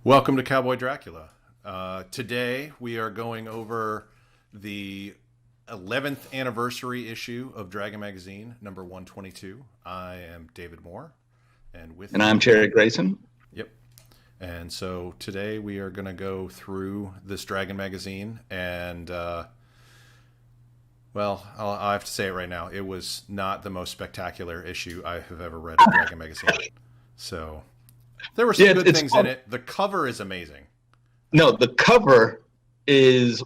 Welcome to Cowboy Dracula. Today we are going over the 11th anniversary issue of Dragon Magazine, number 122. I am David Moore, and with And I'm Jerry Grayson. Yep. And so today we are going to go through this Dragon Magazine, and I have to say it right now. It was not the most spectacular issue I have ever read of Dragon Magazine. So there were some good things in it. The cover is amazing. No, the cover should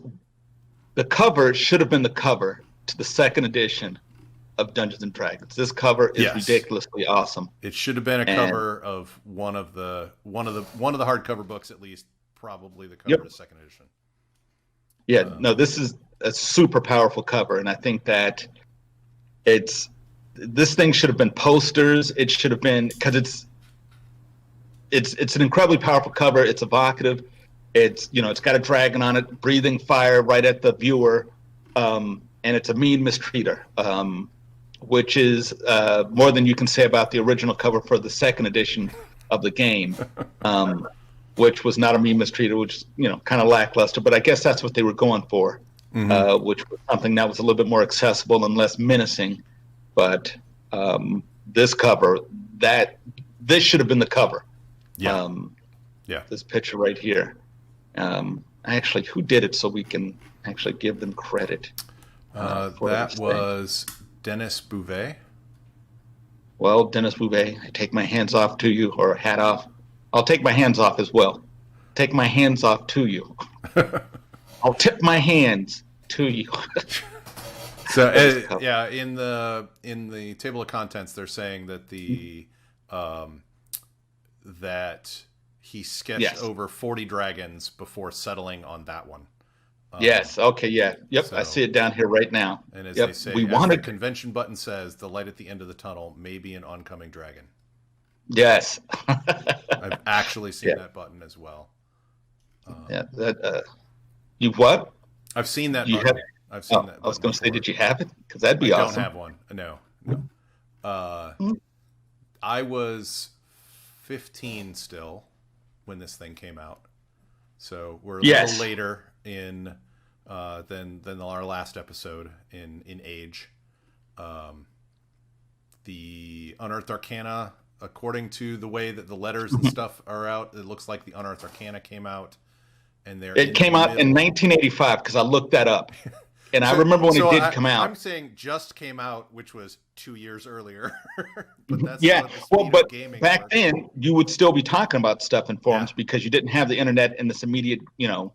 have been the cover to the second edition of Dungeons and Dragons. This cover is ridiculously awesome. It should have been a cover of one of the hardcover books, at least, probably the cover of the second edition. Yeah, no, this is a super powerful cover, and I think that this thing should have been posters. It should have been, because it's an incredibly powerful cover. It's evocative. It's got a dragon on it, breathing fire right at the viewer, and it's a mean mistreater, which is more than you can say about the original cover for the second edition of the game, which was not a mean mistreater, which is kind of lackluster. But I guess that's what they were going for, which was something that was a little bit more accessible and less menacing. But this cover, this should have been the cover. This picture right here. Actually, who did it so we can actually give them credit? That was Dennis Bouvet. Well, Dennis Bouvet, I take my hands off to you, or hat off. I'll take my hands off as well. Take my hands off to you. I'll tip my hands to you. So in the table of contents, they're saying that that he sketched over 40 dragons before settling on that one. Yes. Okay. Yeah. Yep. So, I see it down here right now. And as they say, the convention button says, the light at the end of the tunnel may be an oncoming dragon. Yes. I've actually seen that button as well. You what? I've seen that button. I've seen that. I was going to say, did you have it? Because that'd be awesome. I don't have one. No. I was 15 still when this thing came out, so we're a little later in than our last episode in age. The Unearthed Arcana, according to the way that the letters and stuff are out, it looks like the Unearthed Arcana came out, and it came out in 1985 because I looked that up. And I remember when it did come out. I'm saying just came out, which was 2 years earlier. But that's but back then you would still be talking about stuff in forums because you didn't have the internet and this immediate, it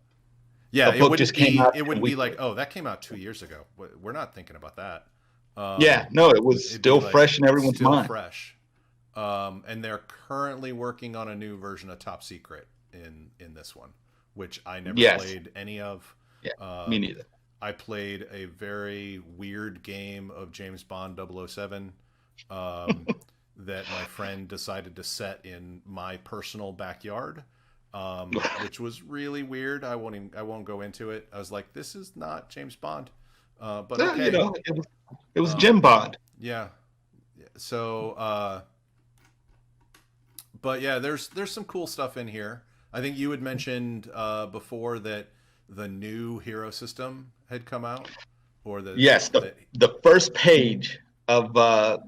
wouldn't be like, oh, that came out 2 years ago. We're not thinking about that. It was still fresh in everyone's mind. Fresh. And they're currently working on a new version of Top Secret in this one, which I never played any of. Yeah, me neither. I played a very weird game of James Bond 007 that my friend decided to set in my personal backyard, which was really weird. I won't go into it. I was like, this is not James Bond, but okay. It was Jim Bond. Yeah. So, but yeah, there's some cool stuff in here. I think you had mentioned before that the new hero system had come out, or the first page of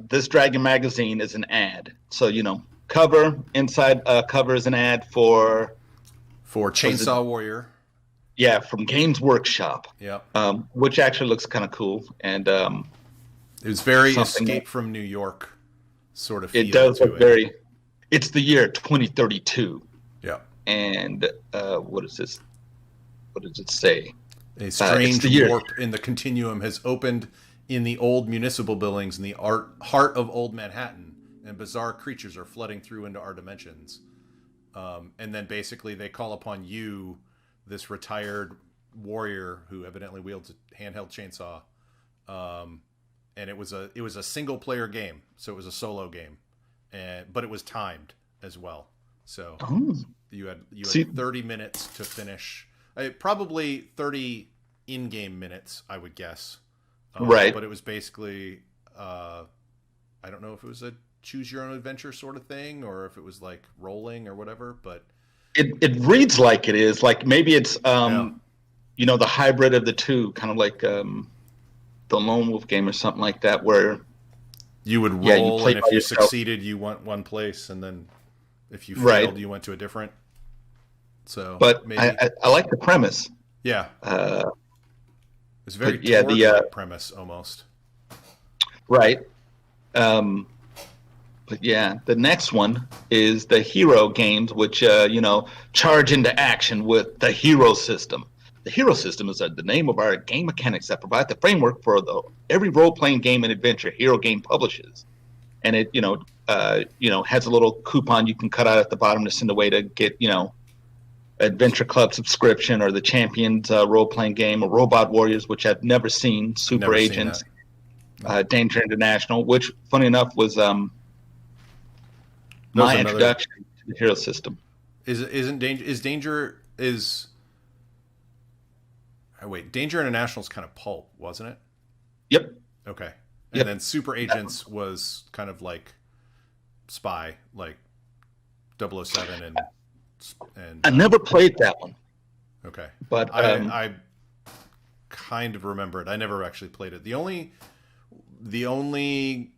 this Dragon magazine is an ad. So inside cover is an ad for Chainsaw Warrior. Yeah, from Games Workshop. Yeah, which actually looks kind of cool, and it was very Escape from New York sort of. It does look very. It's the year 2032. Yeah, and what is this? What does it say? A strange warp in the continuum has opened in the old municipal buildings in the heart of old Manhattan, and bizarre creatures are flooding through into our dimensions. And then basically they call upon you, this retired warrior who evidently wields a handheld chainsaw. And it was a single player game, so it was a solo game, but it was timed as well. So you had 30 minutes to finish. Probably 30 in-game minutes, I would guess. Right. But it was basically, I don't know if it was a choose-your-own-adventure sort of thing, or if it was like rolling or whatever. But It reads like it is. Like maybe it's Yeah. the hybrid of the two, kind of like the Lone Wolf game or something like that, where You would yeah, you roll, play and if by you yourself. succeeded, you went one place, and then if you Right. failed, you went to a different. So But maybe, I like the premise. yeah, Uh, it's a very yeah, Torg-like premise almost. right. Um, but yeah, the next one is the hero games, which charge into action with the hero system. The hero system is the name of our game mechanics that provide the framework for every role-playing game and adventure Hero Game publishes. And it has a little coupon you can cut out at the bottom to send away to get Adventure Club subscription, or the Champions role-playing game, or Robot Warriors, which I've never seen, Super Never seen Agents, that. Danger International, which funny enough was That was my another. introduction to the hero system. Danger International is kind of pulp, wasn't it? Yep. Okay. And Yep. then Super Agents was kind of like spy, like 007 and I never played that one, okay. but I kind of remember it. I never actually played it. The only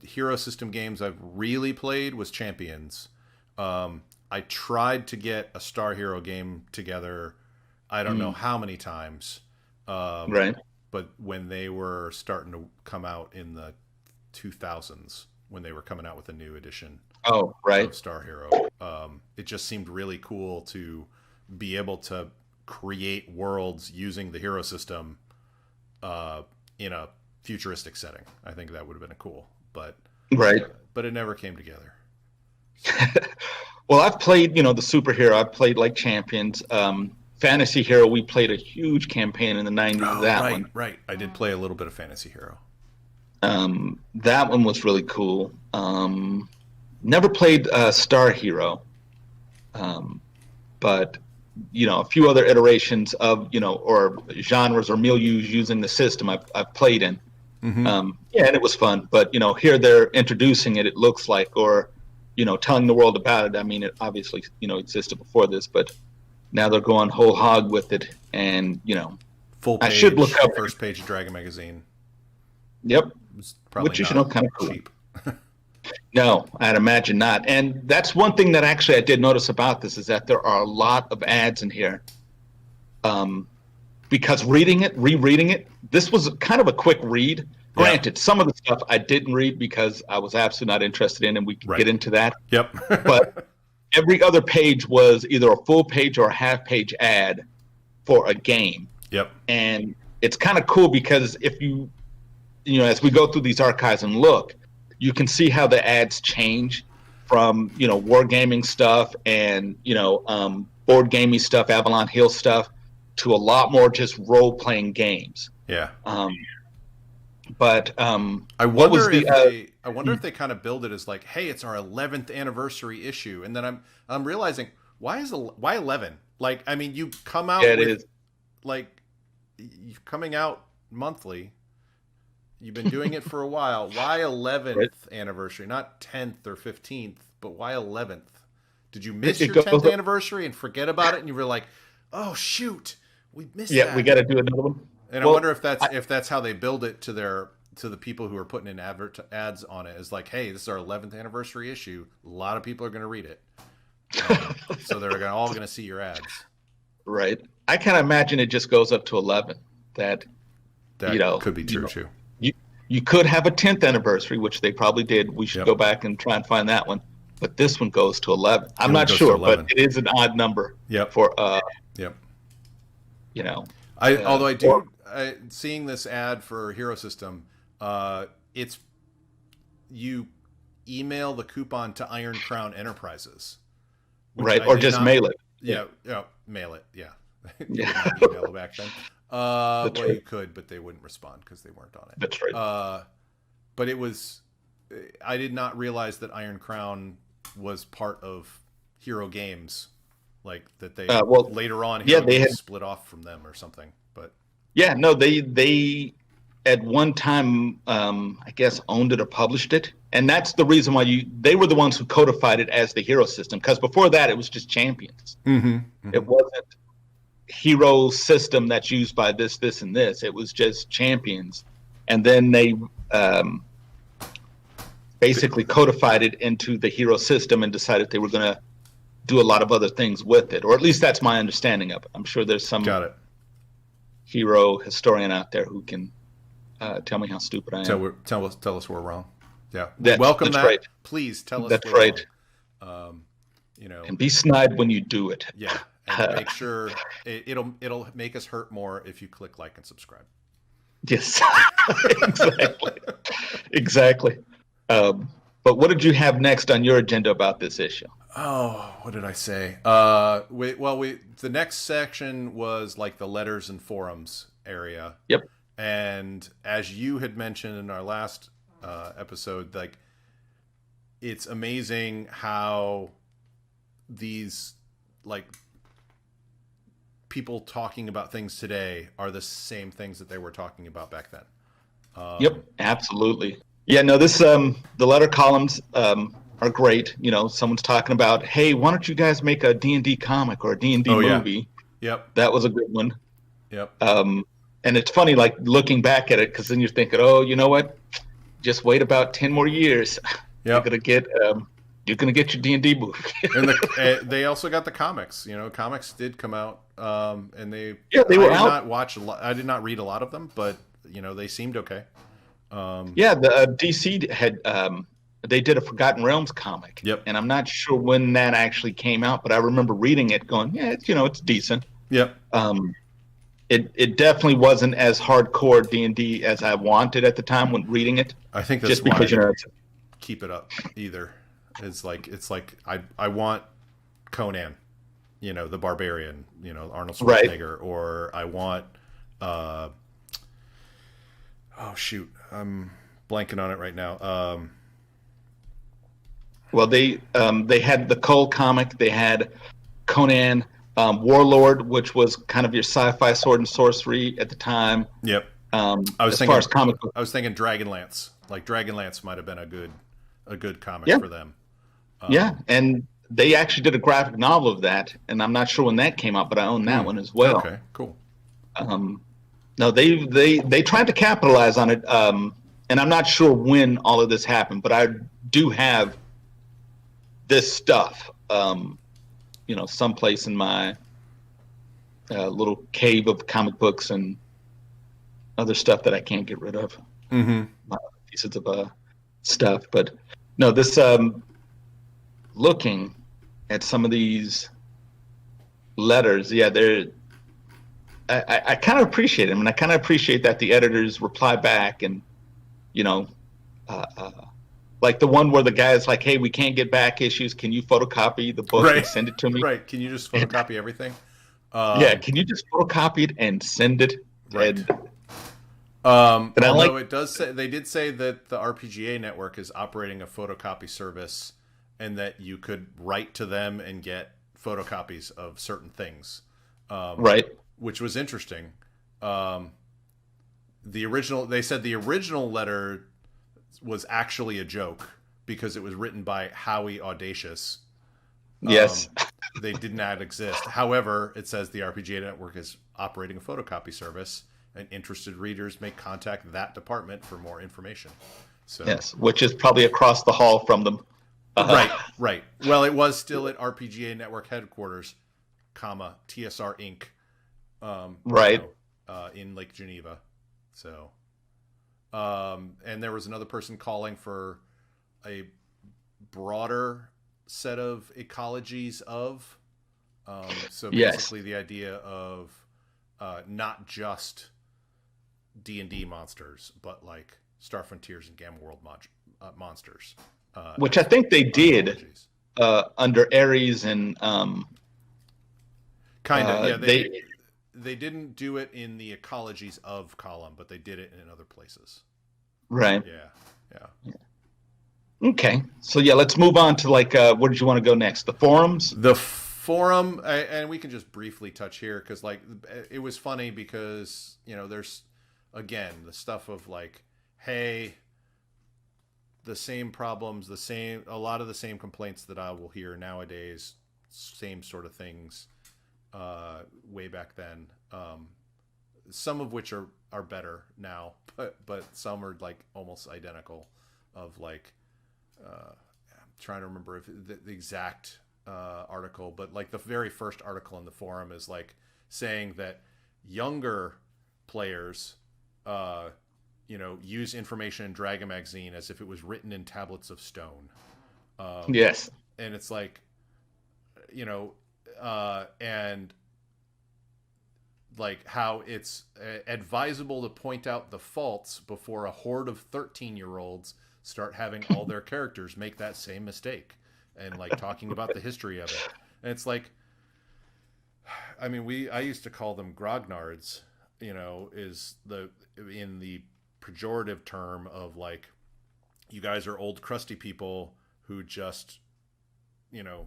hero system games I've really played was Champions. I tried to get a Star Hero game together. I don't know how many times. right. But when they were starting to come out in the 2000s, when they were coming out with a new edition Oh, right. of Star Hero, it just seemed really cool to be able to create worlds using the hero system in a futuristic setting. I think that would have been cool, but Right. it never came together. Well, I've played, the superhero. I've played like Champions. Fantasy Hero, we played a huge campaign in the 90s of that right, one. right. I did play a little bit of Fantasy Hero. That one was really cool. Never played Star Hero, but a few other iterations of or genres or milieus using the system I've played in. Yeah, and it was fun. But here they're introducing it. It looks like, or telling the world about it. I mean, it obviously existed before this, but now they're going whole hog with it. And Full page, I should look up first page of Dragon magazine. Yep. It was probably Which is not kind of cool. cheap. No, I'd imagine not. And that's one thing that actually I did notice about this, is that there are a lot of ads in here. Because rereading it, this was kind of a quick read. Granted, some of the stuff I didn't read because I was absolutely not interested in, and we can get into that. Yep. But every other page was either a full page or a half page ad for a game. Yep. And it's kind of cool because if as we go through these archives and look, you can see how the ads change from, wargaming stuff and, board gaming stuff, Avalon Hill stuff, to a lot more just role-playing games. Yeah. But I wonder if they kind of build it as like, hey, it's our 11th anniversary issue, and then I'm realizing why 11? Like, I mean, you come out with like you're coming out monthly. You've been doing it for a while. Why 11th anniversary, not 10th or 15th, but why 11th? Did you miss your 10th anniversary and forget about it, and you were like, oh shoot, we missed that. Yeah, we got to do another one. And I wonder if that's how they build it to the people who are putting in ads on it. Is like, hey, this is our 11th anniversary issue. A lot of people are going to read it, so they're all going to see your ads. Right. I kind of imagine it just goes up to 11. That could be true too. You could have a 10th anniversary, which they probably did. We should go back and try and find that one. But this one goes to 11. I'm not sure, but it is an odd number. Yep. For Yep. Although I do seeing this ad for Hero System, it's you email the coupon to Iron Crown Enterprises, right? Or just mail it. Yeah, mail it. Yeah, yeah. Email it back then. Well, right. You could, but they wouldn't respond because they weren't on it. That's right. But it was. I did not realize that Iron Crown was part of Hero Games, like that they later on. Hero Games they had split off from them or something. But yeah, no, they at one time, I guess, owned it or published it. And that's the reason why they were the ones who codified it as the hero system. Because before that, it was just champions. It wasn't hero system that's used by this, this, and this. It was just champions. And then they basically codified it into the hero system and decided they were going to do a lot of other things with it. Or at least that's my understanding of it. I'm sure there's some hero historian out there who can tell me how stupid I am. Tell us we're wrong. Yeah. Welcome that. Right. Please tell us that's we're right. Wrong. And be snide when you do it. Yeah. And make sure it'll make us hurt more if you click like and subscribe. Yes. Exactly. But what did you have next on your agenda about this issue? Oh, what did I say? The next section was like the letters and forums area. Yep. And as you had mentioned in our last episode, like, it's amazing how these, like, people talking about things today are the same things that they were talking about back then. Yep, absolutely. Yeah, no, the letter columns are great. Someone's talking about, hey, why don't you guys make a D&D comic or a D&D movie? Yeah. Yep. That was a good one. Yep. And it's funny, like, looking back at it, because then you're thinking, oh, you know what? Just wait about 10 more years. Yep. You're gonna get your D&D movie. And they also got the comics. Comics did come out, and they were out. I did not read a lot of them, but they seemed okay. The DC had they did a Forgotten Realms comic. Yep. And I'm not sure when that actually came out, but I remember reading it, going, yeah, it's decent. Yep. It definitely wasn't as hardcore D&D as I wanted at the time when reading it. I think that's just because keep it up either. It's like I want Conan, the Barbarian, Arnold Schwarzenegger, right. Or I want oh shoot, I'm blanking on it right now. Well, they had the Cole comic, they had Conan, Warlord, which was kind of your sci-fi sword and sorcery at the time. Yep. I was thinking Dragonlance. Like Dragonlance might have been a good comic for them. And they actually did a graphic novel of that, and I'm not sure when that came out, but I own that one as well. Okay, cool. No, they tried to capitalize on it, and I'm not sure when all of this happened, but I do have this stuff, someplace in my little cave of comic books and other stuff that I can't get rid of. Pieces of stuff, but no, this looking at some of these letters, I kind of appreciate them, and I kind of appreciate that the editors reply back, and like the one where the guy's like, hey, we can't get back issues, can you photocopy the book and send it to me? Right. Can you just photocopy everything? Can you just photocopy it and send it? Right. Although it does say, they did say that the RPGA network is operating a photocopy service, and that you could write to them and get photocopies of certain things. Right. Which was interesting. They said the original letter was actually a joke because it was written by Howie Audacious. Yes. They did not exist. However, it says the RPGA network is operating a photocopy service, and interested readers may contact that department for more information. So yes, which is probably across the hall from them. Right. Well, it was still at RPGA Network headquarters, TSR Inc. Right. In Lake Geneva. So, and there was another person calling for a broader set of ecologies of. So basically, the idea of not just D&D monsters, but like Star Frontiers and Gamma World monsters. Which I think they did under Ares and kind of they didn't do it in the ecologies of column, but they did it in other places. Right. Yeah. Okay, so let's move on to where did you want to go next? The forums. The forum, and we can just briefly touch here because it was funny because there's again, the stuff of like, hey, the same problems, a lot of the same complaints that I will hear nowadays, same sort of things way back then. Some of which are better now, but some are like almost identical. Of like, I'm trying to remember if the exact article, but like the very first article in the forum is like saying that younger players, use information in Dragon Magazine as if it was written in tablets of stone. Yes. And it's like, and like how it's advisable to point out the faults before a horde of 13-year-olds start having all their characters make that same mistake, and like talking about the history of it. And it's like, I mean, I used to call them grognards, is in the pejorative term of like, you guys are old crusty people who just, you're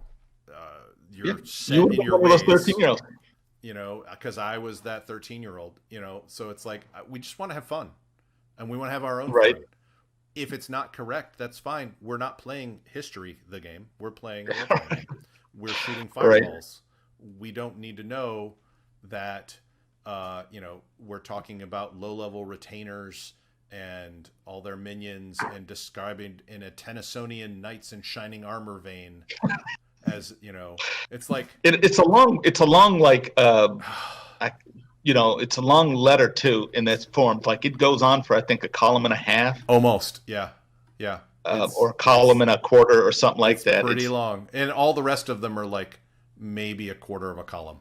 set in your ways. 13-year-olds. Because I was that 13-year-old, so it's like, we just want to have fun, and we want to have our own right. fun. If it's not correct, that's fine. We're not playing history, the game. We're playing. Right. We're shooting fireballs. Right. We don't need to know that, we're talking about low-level retainers and all their minions, and describing in a Tennysonian knights in shining armor vein. As it's like it's a long like it's a long letter too in this form. Like it goes on for I think a column and a half. Almost, yeah. Or a column and a quarter or something like that. Pretty long, and all the rest of them are like maybe a quarter of a column.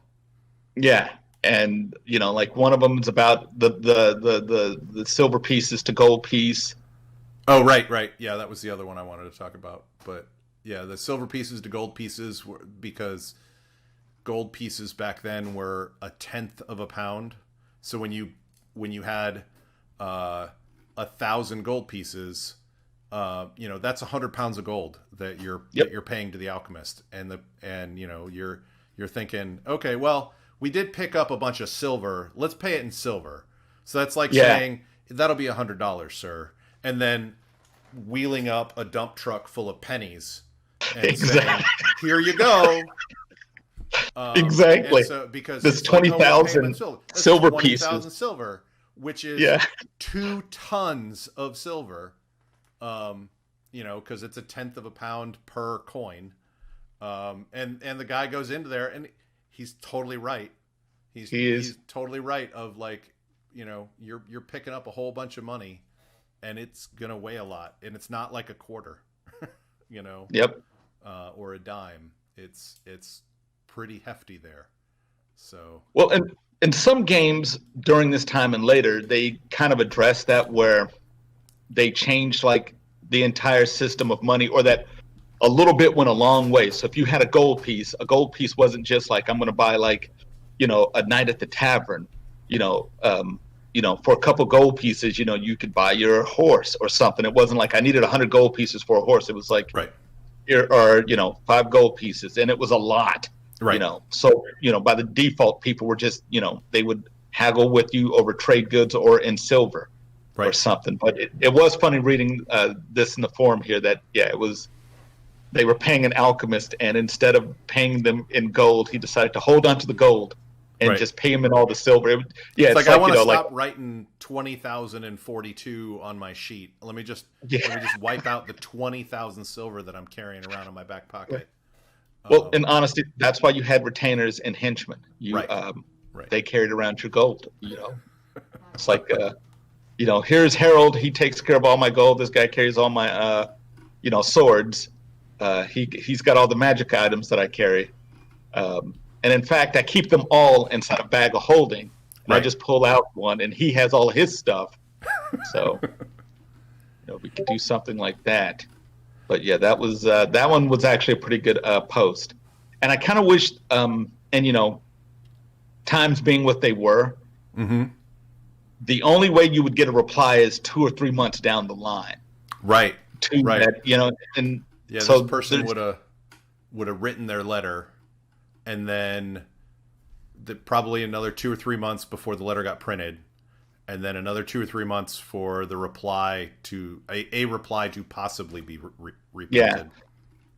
Yeah, and like one of them is about the silver pieces to gold piece. Oh, right. Yeah, that was the other one I wanted to talk about, but. Yeah, the silver pieces to gold pieces were because gold pieces back then were 1/10 of a pound. So when you had 1,000 gold pieces, that's 100 pounds of gold that you're paying to the alchemist, and you're thinking, okay, well, we did pick up a bunch of silver. Let's pay it in silver. So that's like saying that'll be $100, sir, and then wheeling up a dump truck full of pennies. And saying, here you go. Exactly. So, because this 20,000 silver pieces, 20,000 silver, which is 2 tons of silver. Because it's 1/10 of a pound per coin. And the guy goes into there, and he's totally right. He's totally right. Of like, you're picking up a whole bunch of money, and it's gonna weigh a lot, and it's not like a quarter. Yep. Or a dime. It's pretty hefty there. So well, and in some games during this time and later, they kind of addressed that where they changed like the entire system of money, or that a little bit went a long way. So if you had a gold piece wasn't just like, I'm going to buy like, a night at the tavern, for a couple gold pieces, you could buy your horse or something. It wasn't like I needed 100 gold pieces for a horse. It was like, right. Here are 5 gold pieces, and it was a lot. Right. So by the default, people were just they would haggle with you over trade goods or in silver, right, or something. But it was funny reading this in the forum here that it was they were paying an alchemist, and instead of paying them in gold, he decided to hold on to the gold and just pay him in all the silver. It's like I want to stop writing 20,042 on my sheet. Let me just wipe out the 20,000 silver that I'm carrying around in my back pocket. Well, in honesty, that's why you had retainers and henchmen. They carried around your gold. It's like here's Harold. He takes care of all my gold. This guy carries all my swords. He's got all the magic items that I carry. And in fact, I keep them all inside a bag of holding. And I just pull out one, and he has all his stuff. So, we could do something like that. But yeah, that one was actually a pretty good post. And I kind of wished, times being what they were, the only way you would get a reply is 2 or 3 months down the line. Right. That, and so this person would have written their letter. And then probably another 2 or 3 months before the letter got printed. and then another 2 or 3 months for the reply to a reply to possibly be reprinted. Yeah,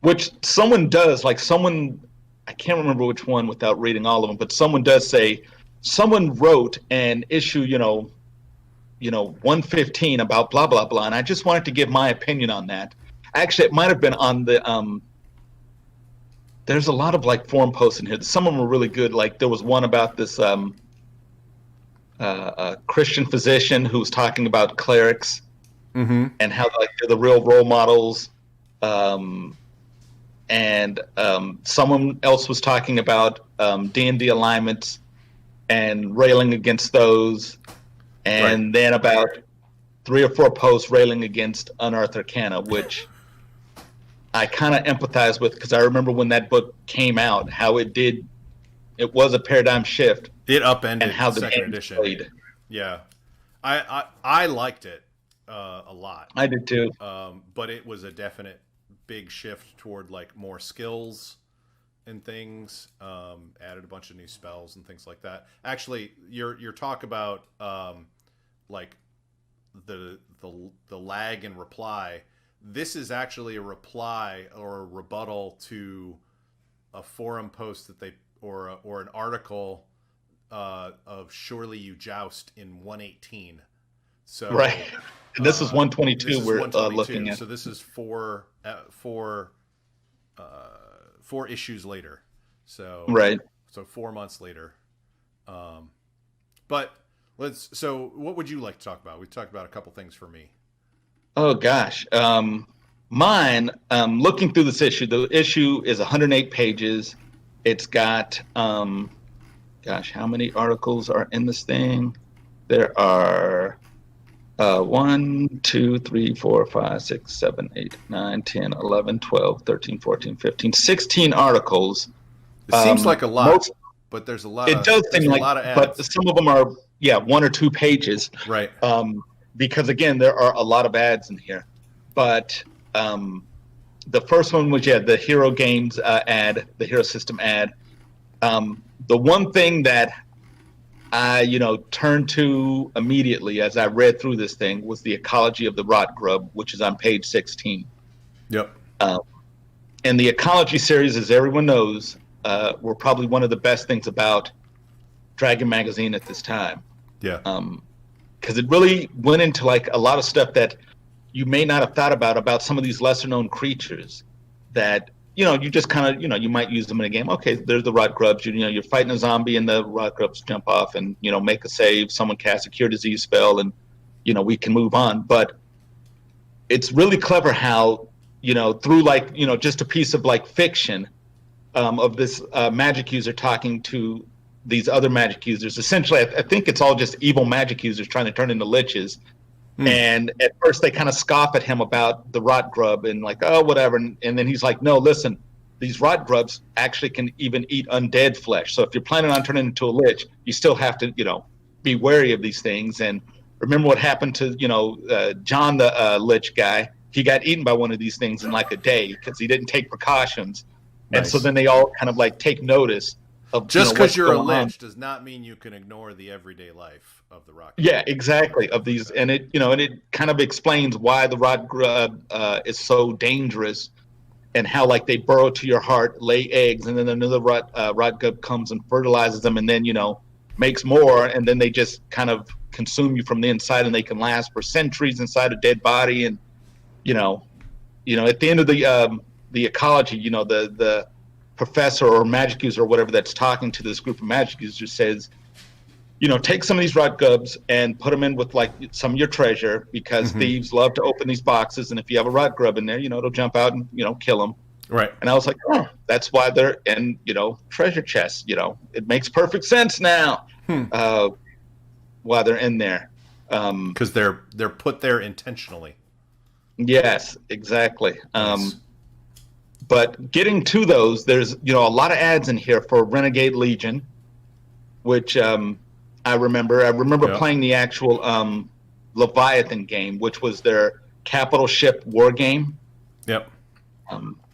which someone does, like someone, I can't remember which one without reading all of them, but someone does say someone wrote an issue, 115 about blah blah blah, and I just wanted to give my opinion on that. Actually, it might have been on the there's a lot of like forum posts in here. Some of them were really good. Like there was one about this Christian physician who was talking about clerics and how like they're the real role models. And someone else was talking about D&D alignments and railing against those. And then about 3 or 4 posts railing against Unearthed Arcana, which I kind of empathize with, because I remember when that book came out, how it was a paradigm shift. It upended and how the second edition. Played. Yeah, I liked it a lot. I did too. But it was a definite big shift toward like more skills and things. Added a bunch of new spells and things like that. Actually, your talk about like the lag in reply. This is actually a reply or a rebuttal to a forum post that or an article of Surely You Joust in 118. So right, and this is 122. We're 122. Looking at. So this is four issues later. So right. So 4 months later. But so what would you like to talk about? We've talked about a couple things for me. Oh gosh. Mine, looking through this issue, the issue is 108 pages. It's got, gosh, how many articles are in this thing? There are 1, 2, 3, 4, 5, 6, 7, 8, 9, 10, 11, 12, 13, 14, 15, 16 articles. It seems like a lot, but there's a lot. It does seem like, but some of them are, 1 or 2 pages. Right. Because again, there are a lot of ads in here. But the first one was the Hero Games ad, the Hero System ad. The one thing that I turned to immediately as I read through this thing was the ecology of the rot grub, which is on page 16. Yep. And the ecology series, as everyone knows, were probably one of the best things about Dragon Magazine at this time. Yeah. Because it really went into like a lot of stuff that you may not have thought about some of these lesser known creatures that, you just kind of, you might use them in a game. Okay, there's the rot grubs. You're fighting a zombie and the rot grubs jump off and, make a save. Someone casts a cure disease spell and, we can move on. But it's really clever how, through like, just a piece of like fiction of this magic user talking to these other magic users. Essentially, I think it's all just evil magic users trying to turn into liches. And at first they kind of scoff at him about the rot grub and like, oh, whatever. And then he's like, no, listen, these rot grubs actually can even eat undead flesh. So if you're planning on turning into a lich, you still have to, be wary of these things. And remember what happened to, John, the lich guy. He got eaten by one of these things in like a day because he didn't take precautions. Nice. And so then they all kind of like take notice. Just because you're a lich does not mean you can ignore the everyday life of the rot grub. Yeah, exactly. Of these, and it kind of explains why the rot grub is so dangerous, and how like they burrow to your heart, lay eggs, and then another rot grub comes and fertilizes them, and then makes more, and then they just kind of consume you from the inside, and they can last for centuries inside a dead body, and at the end of the ecology, the professor or magic user or whatever that's talking to this group of magic users says, take some of these rot grubs and put them in with like some of your treasure, because thieves love to open these boxes, and if you have a rot grub in there, it'll jump out and kill them. Right. And I was like, oh, that's why they're in treasure chests. It makes perfect sense now. Why they're in there, because they're put there intentionally. Yes, exactly. Nice. But getting to those, there's a lot of ads in here for Renegade Legion, which I remember. Yep. Playing the actual Leviathan game, which was their capital ship war game. Yep.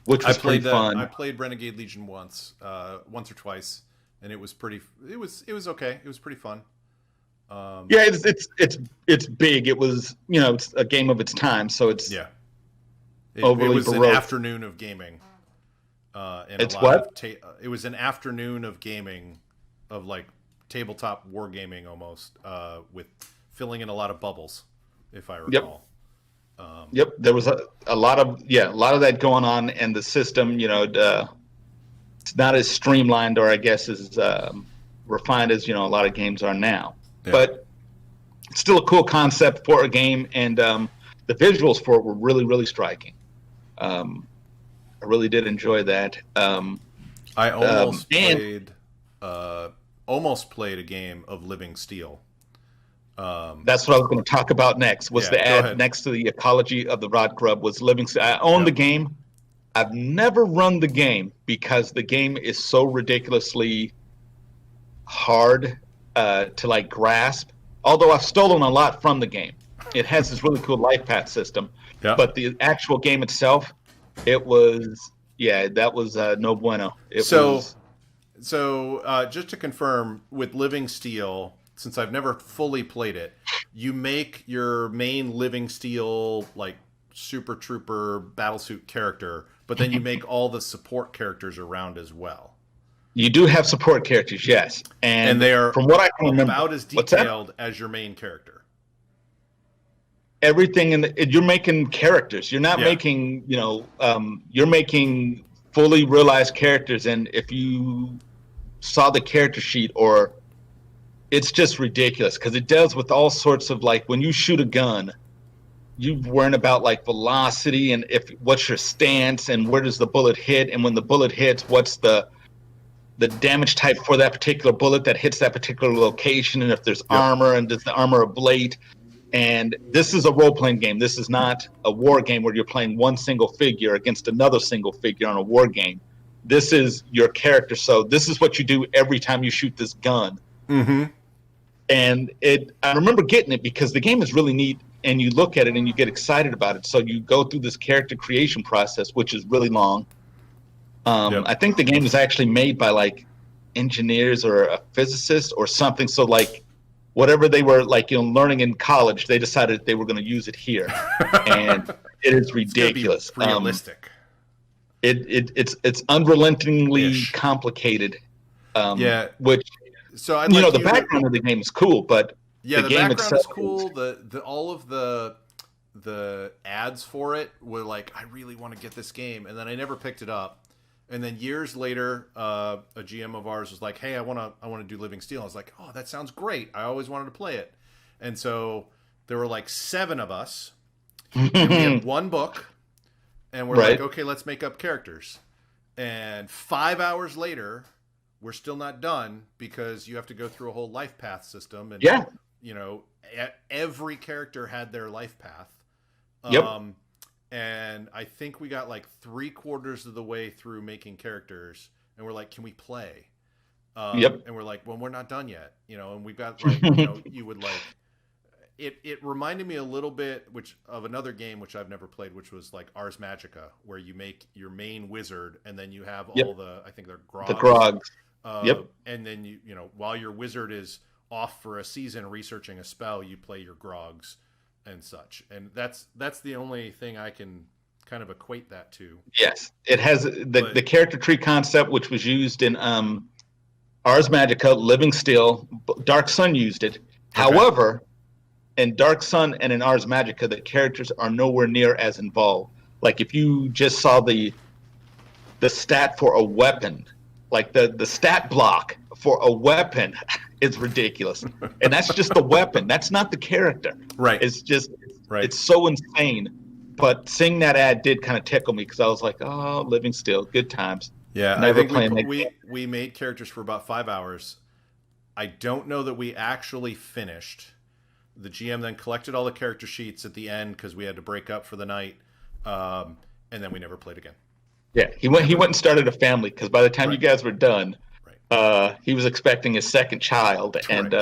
Which was pretty fun. I played Renegade Legion once or twice, and it was pretty. It was okay. It was pretty fun. Yeah, it's big. It was, it's a game of its time, so it's Yeah. It overly was an baroque. afternoon of gaming. It's what? It was an afternoon of gaming, of like tabletop wargaming almost, with filling in a lot of bubbles, if I recall. Yep, there was a lot of that going on, and the system, it's not as streamlined or I guess as refined as a lot of games are now. Yeah. But it's still a cool concept for a game, and the visuals for it were really, really striking. I really did enjoy that. I almost played a game of Living Steel. That's what I was going to talk about next. Was the ad next to the ecology of the rod grub was Living Steel. I own the game. I've never run the game because the game is so ridiculously hard to like grasp. Although I've stolen a lot from the game. It has this really cool life path system. Yeah. But the actual game itself, that was no bueno. So just to confirm, with Living Steel, since I've never fully played it, you make your main Living Steel like Super Trooper battlesuit character, but then you make all the support characters around as well. You do have support characters, yes, and they are, from what I can remember, about as detailed as your main character. Everything you're making characters. You're not making, you're making fully realized characters. And if you saw the character sheet, it's just ridiculous because it does with all sorts of, like, when you shoot a gun, you worrying about like velocity and what's your stance and where does the bullet hit, and when the bullet hits, what's the damage type for that particular bullet that hits that particular location, and if there's armor, and does the armor ablate. And this is a role-playing game. This is not a war game where you're playing one single figure against another single figure on a war game. This is your character. So this is what you do every time you shoot this gun. Mm-hmm. And I remember getting it because the game is really neat, and you look at it and you get excited about it. So you go through this character creation process, which is really long. I think the game was actually made by like engineers or a physicist or something. So like, whatever they were like, learning in college, they decided they were going to use it here, and it is ridiculous. It's realistic. It's unrelentingly complicated. Which the background of the game is cool, but the game background is cool. All of the ads for it were like, I really want to get this game, and then I never picked it up. And then years later, a GM of ours was like, "Hey, I want to do Living Steel." I was like, "Oh, that sounds great! I always wanted to play it." And so there were like 7 of us, and we had one book, and we're like, "Okay, let's make up characters." And 5 hours later, we're still not done because you have to go through a whole life path system, and every character had their life path. And I think we got like 3/4 of the way through making characters, and we're like, "Can we play?" And we're like, "Well, we're not done yet," And we've got like, you would like it. Reminded me a little bit of another game which I've never played, which was like Ars Magica, where you make your main wizard, and then you have all I think they're grogs. The grogs. And then you while your wizard is off for a season researching a spell, you play your grogs and such, and that's the only thing I can kind of equate that to. Yes, it has the character tree concept, which was used in Ars Magica, Living Steel. Dark Sun used it. Okay. However, in Dark Sun and in Ars Magica, the characters are nowhere near as involved. Like if you just saw the stat for a weapon, like the stat block for a weapon is ridiculous. And that's just the weapon. That's not the character. Right. It's just, it's so insane. But seeing that ad did kind of tickle me because I was like, oh, Living Steel, good times. Yeah, I think we made characters for about 5 hours. I don't know that we actually finished. The GM then collected all the character sheets at the end because we had to break up for the night. And then we never played again. Yeah, he went and started a family because by the time you guys were done, he was expecting his second child, and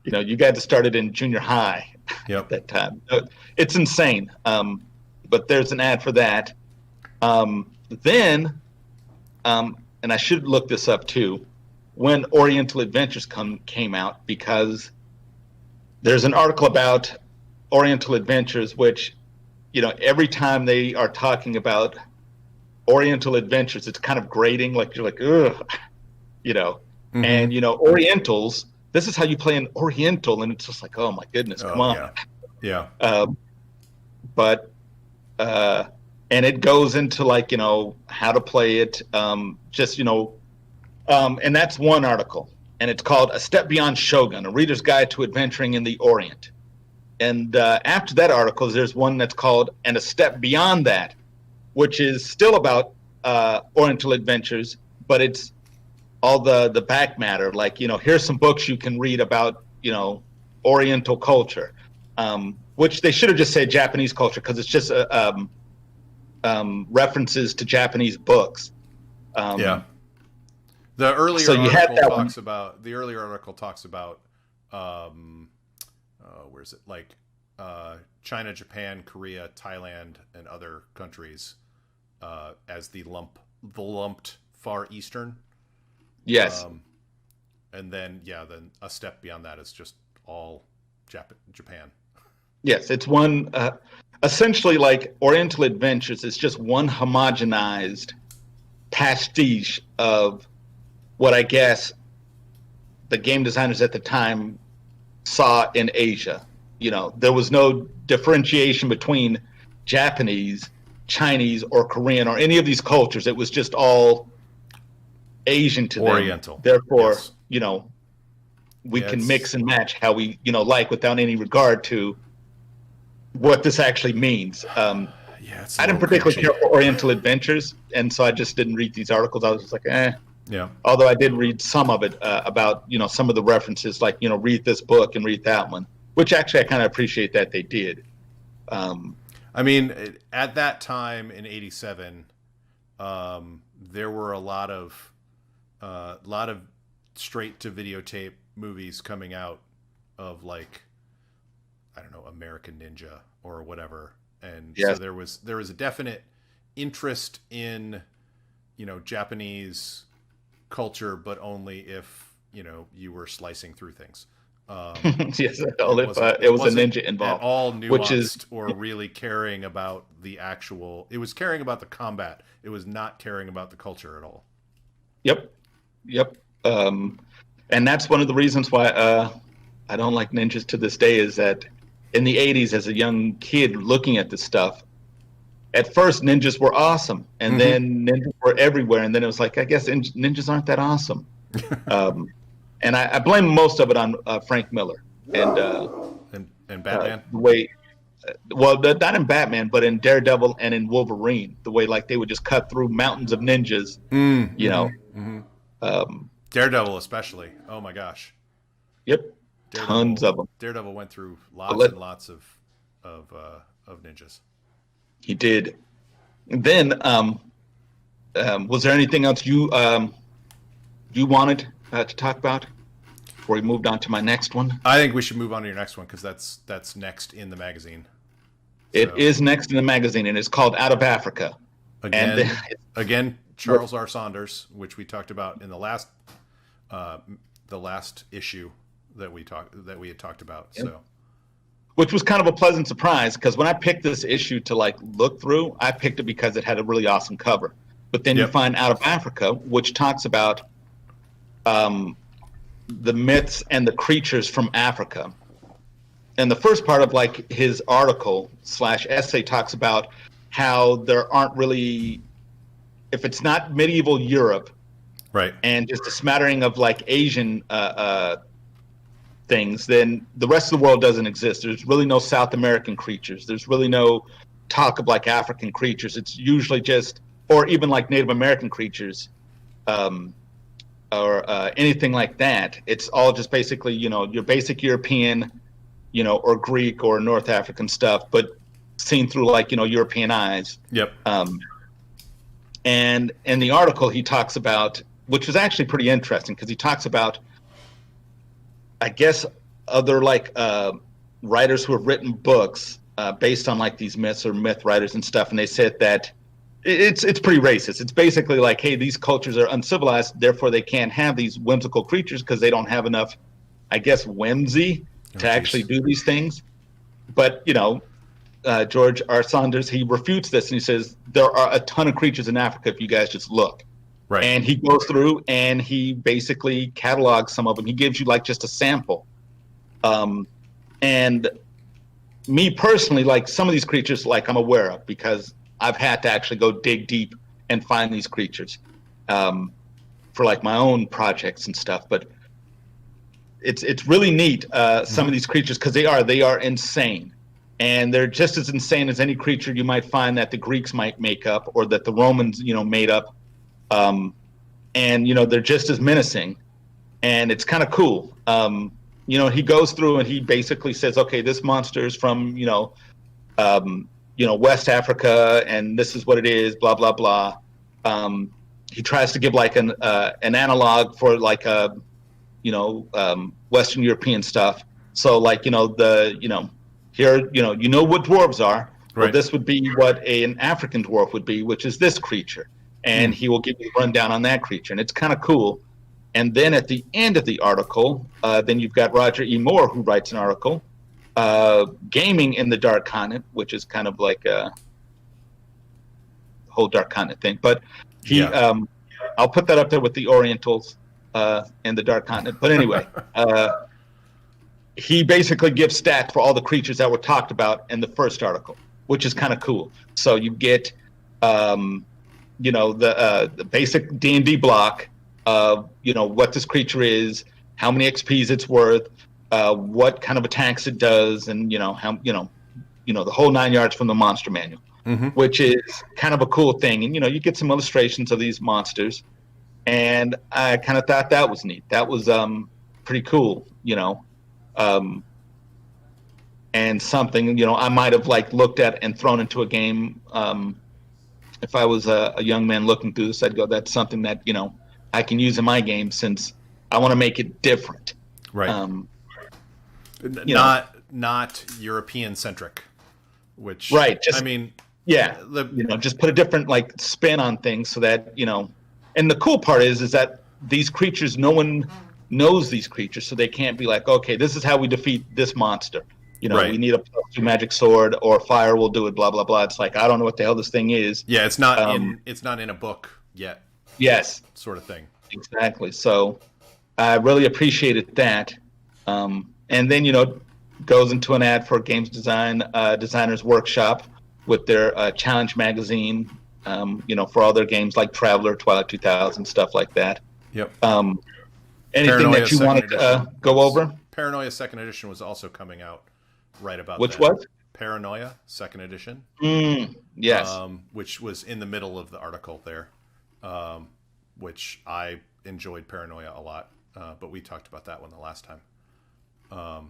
you guys started in junior high at that time. It's insane. But there's an ad for that. Then, and I should look this up too, when Oriental Adventures came out, because there's an article about Oriental Adventures, which, every time they are talking about Oriental Adventures, it's kind of grating, like you're like, ugh, Mm-hmm. And, Orientals, this is how you play an Oriental, and it's just like, oh my goodness, come on. Yeah. But and it goes into like, how to play it, and that's one article, and it's called A Step Beyond Shogun, A Reader's Guide to Adventuring in the Orient. And after that article, there's one that's called And a Step Beyond That, which is still about Oriental Adventures, but it's all the back matter. Like, here's some books you can read about, Oriental culture, which they should have just said Japanese culture, because it's just references to Japanese books. The earlier so you had that talks about the earlier article talks about where's it, like China, Japan, Korea, Thailand, and other countries as the lumped Far Eastern. Yes. And then then a step beyond that is just all Japan. Yes, it's one essentially like Oriental Adventures is just one homogenized pastiche of what I guess the game designers at the time saw in Asia. There was no differentiation between Japanese, Chinese, or Korean, or any of these cultures. It was just all Asian to Oriental. them. Therefore, yes. We can mix and match how we, like, without any regard to what this actually means. I didn't particularly care for Oriental Adventures, and so I just didn't read these articles. I was just like, eh. Yeah. Although I did read some of it about, some of the references, like, read this book and read that one, which actually I kind of appreciate that they did. I mean, at that time in '87, there were a lot of straight to videotape movies coming out of, like, I don't know, American Ninja or whatever. And yes. So there was a definite interest in, Japanese culture, but only if, you were slicing through things. Yes, it was a ninja involved. At all nuanced or really caring about the actual. It was caring about the combat. It was not caring about the culture at all. Yep. And that's one of the reasons why I don't like ninjas to this day, is that in the 80s, as a young kid looking at this stuff, at first ninjas were awesome, and then ninjas were everywhere, and then it was like, I guess ninjas aren't that awesome. And I blame most of it on Frank Miller and Batman. The way, not in Batman, but in Daredevil and in Wolverine, the way, like, they would just cut through mountains of ninjas. Daredevil especially. Oh my gosh. Yep. Tons of them. Daredevil went through lots and lots of ninjas. He did. And then, was there anything else you wanted to talk about before we moved on to my next one? I think we should move on to your next one, because that's next in the magazine. It is next in the magazine, and it's called Out of Africa. Again, Charles R. Saunders, which we talked about in the last issue that we had talked about. Yep. So, which was kind of a pleasant surprise, because when I picked this issue to, like, look through, I picked it because it had a really awesome cover. But then you find Out of Africa, which talks about the myths and the creatures from Africa. And the first part of, like, his article / essay talks about how there aren't really, if it's not medieval Europe, right, and just a smattering of, like, Asian things, then the rest of the world doesn't exist. There's really no South American creatures. There's really no talk of, like, African creatures. It's usually just, or even, like, Native American creatures, or anything like that. It's all just basically, your basic European, or Greek or North African stuff, but seen through, like, European eyes. Yep. And in the article he talks about, which was actually pretty interesting, because he talks about, I guess, other, like, writers who have written books based on, like, these myths, or myth writers and stuff, and they said that it's pretty racist. It's basically like, hey, these cultures are uncivilized, therefore they can't have these whimsical creatures because they don't have enough, I guess, whimsy to actually do these things. But, George R. Saunders, he refutes this and he says, there are a ton of creatures in Africa if you guys just look. Right. And he goes through and he basically catalogs some of them. He gives you like just a sample. And me personally, like some of these creatures, like I'm aware of because I've had to actually go dig deep and find these creatures for like my own projects and stuff. But it's really neat, some of these creatures, because they are insane. And they're just as insane as any creature you might find that the Greeks might make up or that the Romans, made up. And, they're just as menacing. And it's kind of cool. He goes through and he basically says, okay, this monster is from, West Africa, and this is what it is, blah, blah, blah. He tries to give like an analog for like Western European stuff. So like, here, what dwarves are. Right. Well, this would be what an African dwarf would be, which is this creature. And he will give you a rundown on that creature. And it's kind of cool. And then at the end of the article, then you've got Roger E. Moore, who writes an article, Gaming in the Dark Continent, which is kind of like a whole Dark Continent thing. But I'll put that up there with the Orientals and the Dark Continent. But anyway, he basically gives stats for all the creatures that were talked about in the first article, which is kind of cool. So you get, the basic D&D block of, what this creature is, how many XPs it's worth, what kind of attacks it does, and, how, the whole 9 yards from the monster manual, which is kind of a cool thing. And, you get some illustrations of these monsters. And I kind of thought that was neat. That was pretty cool, and something, I might have like looked at and thrown into a game. If I was a young man looking through this, I'd go, that's something that, I can use in my game since I want to make it different. Right. Not European centric, which, right. Just put a different like spin on things so that, and the cool part is that these creatures, no one knows these creatures, so they can't be like, okay, this is how we defeat this monster. We need a +2 magic sword or fire will do it, blah, blah, blah. It's like, I don't know what the hell this thing is. Yeah, it's not in a book yet. Yes. Sort of thing. Exactly. So I really appreciated that. And then, goes into an ad for Games Designers Workshop with their challenge magazine, for all their games like Traveler, Twilight 2000, stuff like that. Yep. Anything Paranoia that you want to go over? Paranoia 2nd edition was also coming out right about Which then. was? Paranoia 2nd edition. Yes. Which was in the middle of the article there, which I enjoyed Paranoia a lot, but we talked about that one the last time.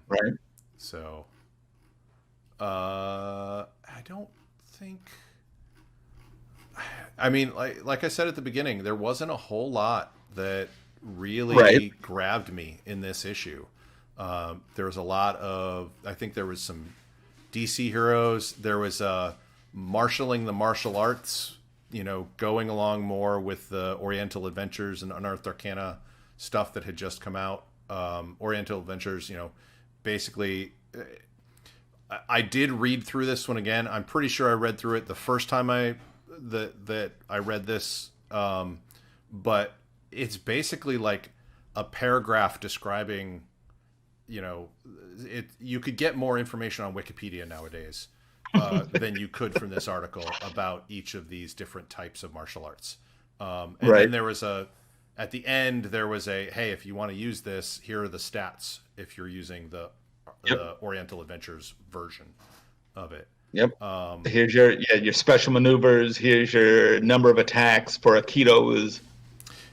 Right. So, I don't think... I mean, like I said at the beginning, there wasn't a whole lot that really grabbed me in this issue. There was a lot of, I think there was some DC heroes. There was marshaling the martial arts, going along more with the Oriental Adventures and Unearthed Arcana stuff that had just come out. Oriental Adventures, basically, I did read through this one again. I'm pretty sure I read through it the first time that I read this, but it's basically like a paragraph describing, you could get more information on Wikipedia nowadays than you could from this article about each of these different types of martial arts. Then there was at the end, there was hey, if you want to use this, here are the stats if you're using the Oriental Adventures version of it. Yep. Here's your special maneuvers. Here's your number of attacks for Aikido is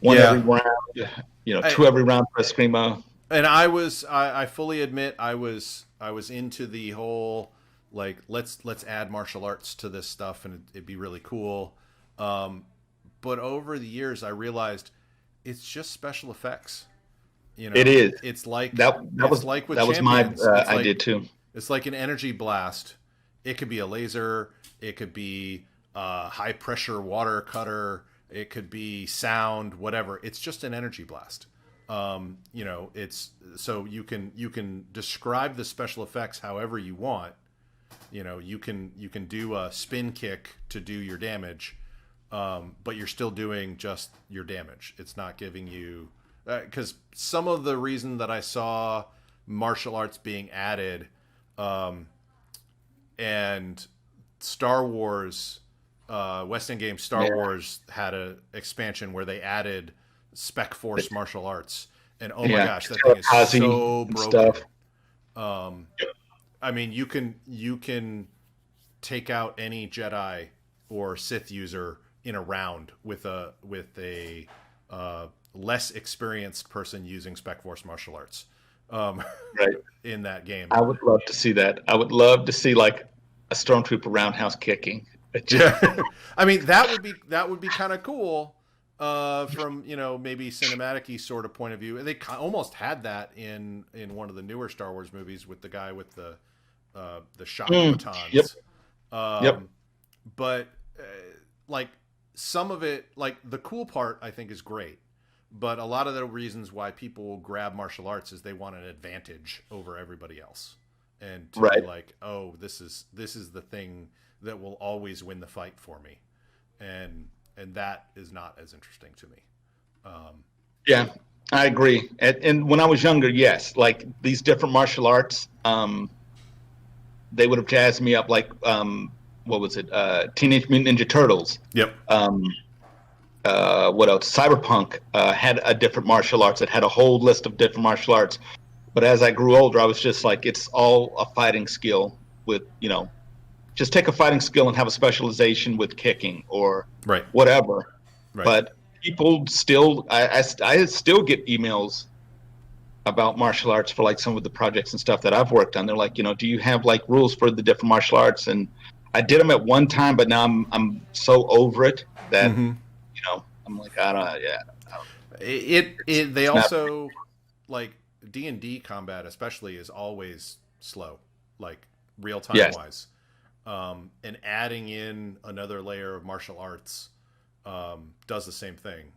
one every round. 2 every round for Eskrima. And I fully admit I was into the whole like let's add martial arts to this stuff and it'd be really cool. But over the years I realized it's just special effects. It is. It's like that was like with that Champions. Was my idea too. It's like an energy blast. It could be a laser. It could be a high pressure water cutter. It could be sound, whatever. It's just an energy blast. You know, it's so you can describe the special effects however you want. You know, you can do a spin kick to do your damage, but you're still doing just your damage. It's not giving you, because some of the reason that I saw martial arts being added, and Star Wars, West End Games Star Wars had a expansion where they added Spec Force martial arts, and oh my gosh, that thing is so broken. I mean, you can take out any Jedi or Sith user in a round with a less experienced person using Spec Force martial arts. Right. In that game, I would love to see that. I would love to see like a stormtrooper roundhouse kicking. Yeah. I mean, that would be kind of cool. From, you know, maybe cinematic-y sort of point of view. They almost had that in one of the newer Star Wars movies with the guy with the shock batons. Yep. But like some of it, like the cool part, I think is great. But a lot of the reasons why people will grab martial arts is they want an advantage over everybody else, and to be like, oh, this is the thing that will always win the fight for me, and that is not as interesting to me. Yeah, I agree. And when I was younger, yes, like these different martial arts, they would have jazzed me up. Like, what was it? Teenage Mutant Ninja Turtles. Yep. What else? Cyberpunk had a different martial arts. It had a whole list of different martial arts. But as I grew older, I was just like, it's all a fighting skill with, you know, just take a fighting skill and have a specialization with kicking or whatever. Right. But people still, I still get emails about martial arts for like some of the projects and stuff that I've worked on. They're like, you know, do you have like rules for the different martial arts? And I did them at one time, but now I'm so over it that, you know, I'm like, I don't. They also like D&D combat, especially, is always slow, like real time wise. And adding in another layer of martial arts does the same thing.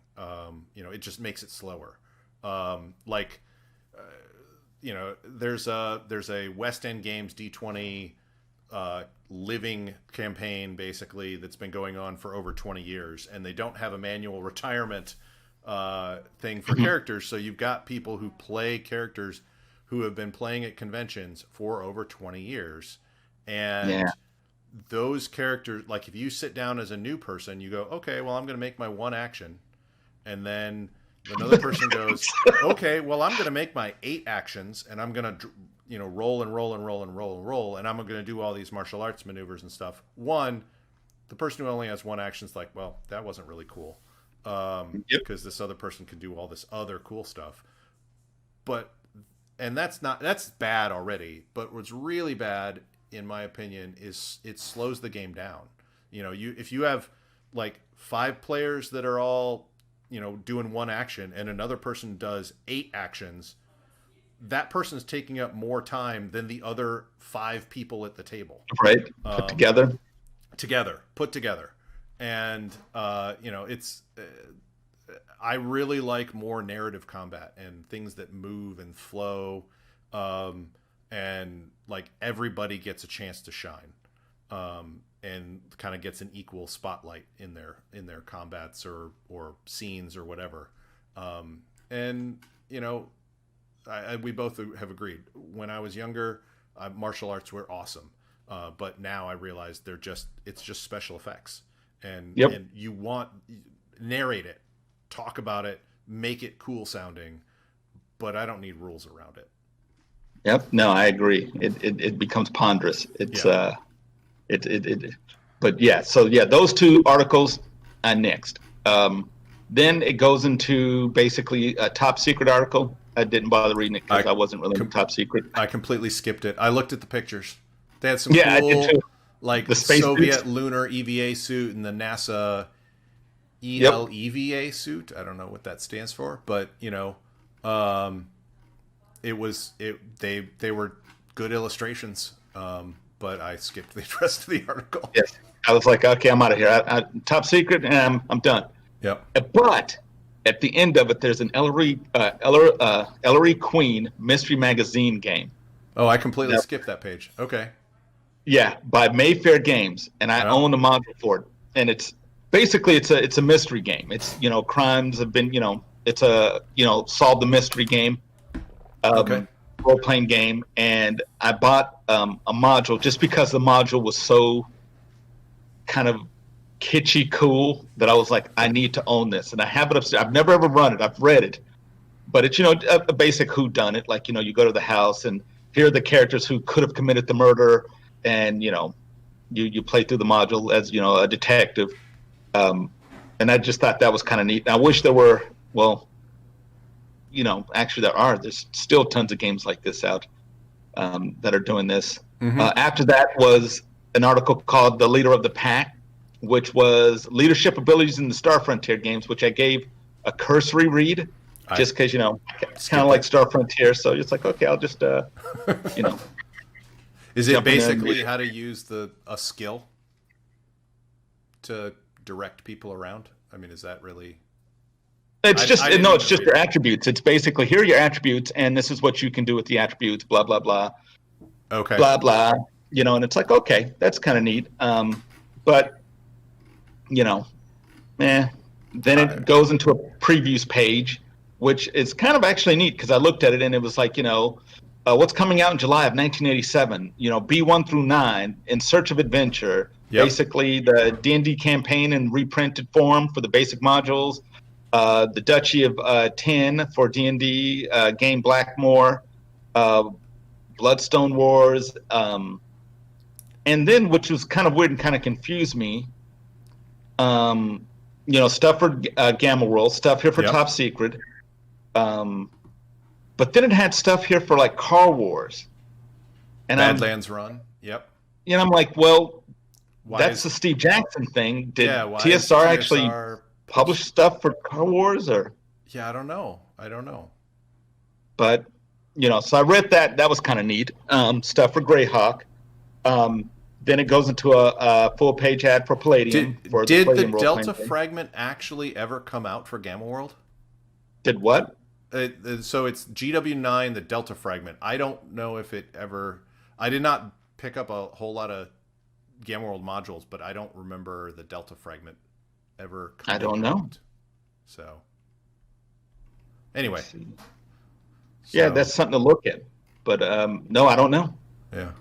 You know, it just makes it slower. You know, there's a West End Games D20 living campaign basically that's been going on for over 20 years, and they don't have a manual retirement thing for characters. So you've got people who play characters who have been playing at conventions for over 20 years, and those characters, like if you sit down as a new person, you go, okay, well, I'm going to make my one action, and then another person goes, okay, well, I'm going to make my 8 actions, and I'm going to, you know, roll and roll and roll and roll and roll, and I'm going to do all these martial arts maneuvers and stuff. The person who only has one action is like, well, that wasn't really cool, because this other person can do all this other cool stuff. And that's bad already. But what's really bad, in my opinion, is it slows the game down. You know, if you have like 5 players that are all, you know, doing one action, and another person does 8 actions, that person's taking up more time than the other 5 people at the table. Right. Put together. And, you know, it's, I really like more narrative combat and things that move and flow. And like everybody gets a chance to shine. And kind of gets an equal spotlight in their combats or scenes or whatever. And, you know, we both have agreed. When I was younger, martial arts were awesome. But now I realize it's just special effects. And you narrate it, talk about it, make it cool sounding, but I don't need rules around it. Yep. No, I agree. It becomes ponderous. It's but yeah. So yeah, those 2 articles are next. Then it goes into basically a top secret article. I didn't bother reading it because I wasn't really in top secret. I completely skipped it. I looked at the pictures. They had some cool, like the Soviet suits, lunar EVA suit, and the NASA ELEVA suit. I don't know what that stands for, but you know, they were good illustrations. But I skipped the rest of the article. Yes, I was like, okay, I'm out of here. Top secret, and I'm done. Yep. But at the end of it, there's an Ellery Queen mystery magazine game. Oh, I completely skipped that page. Okay. Yeah, by Mayfair Games, and I own a module for it. And it's basically it's a mystery game. It's crimes have been it's a solve the mystery game, role playing game. And I bought a module just because the module was so kind of kitschy cool that I was like, I need to own this, and I have it upstairs. I've never ever run it. I've read it, but it's a basic whodunit. Like you go to the house and here are the characters who could have committed the murder, and you play through the module as a detective. And I just thought that was kind of neat. And I wish there were, actually there's still tons of games like this out that are doing this. Mm-hmm. After that was an article called The Leader of the Pack, which was leadership abilities in the Star Frontier games, which I gave a cursory read just because, it's kind of like Star Frontier. So it's like, okay, I'll just, Is it basically how to use a skill to direct people around? I mean, is that really? It's just your attributes. It's basically, here are your attributes, and this is what you can do with the attributes. Blah blah blah. Okay. Blah blah. And it's like, okay, that's kind of neat. But then it goes into a previews page, which is kind of actually neat because I looked at it and it was like, what's coming out in July of 1987? B1 through 9, In Search of Adventure. Yep. Basically, the D&D campaign in reprinted form for the basic modules. The Duchy of 10 for D&D, game Blackmore, Bloodstone Wars, and then, which was kind of weird and kind of confused me, stuff for Gamma World, stuff here for Top Secret, but then it had stuff here for like Car Wars, and Badlands Run. Yep. I'm like, well, that's the Steve Jackson thing. Did TSR actually publish stuff for Car Wars, or? Yeah, I don't know. But so I read that. That was kind of neat. Stuff for Greyhawk. Then it goes into a full-page ad for Palladium. Did the Delta Fragment actually ever come out for Gamma World? Did what? So it's GW9, the Delta Fragment. I don't know if it ever... I did not pick up a whole lot of Gamma World modules, but I don't remember the Delta Fragment ever coming out. I don't know. So, anyway. Yeah, that's something to look at. But, no, I don't know. Yeah.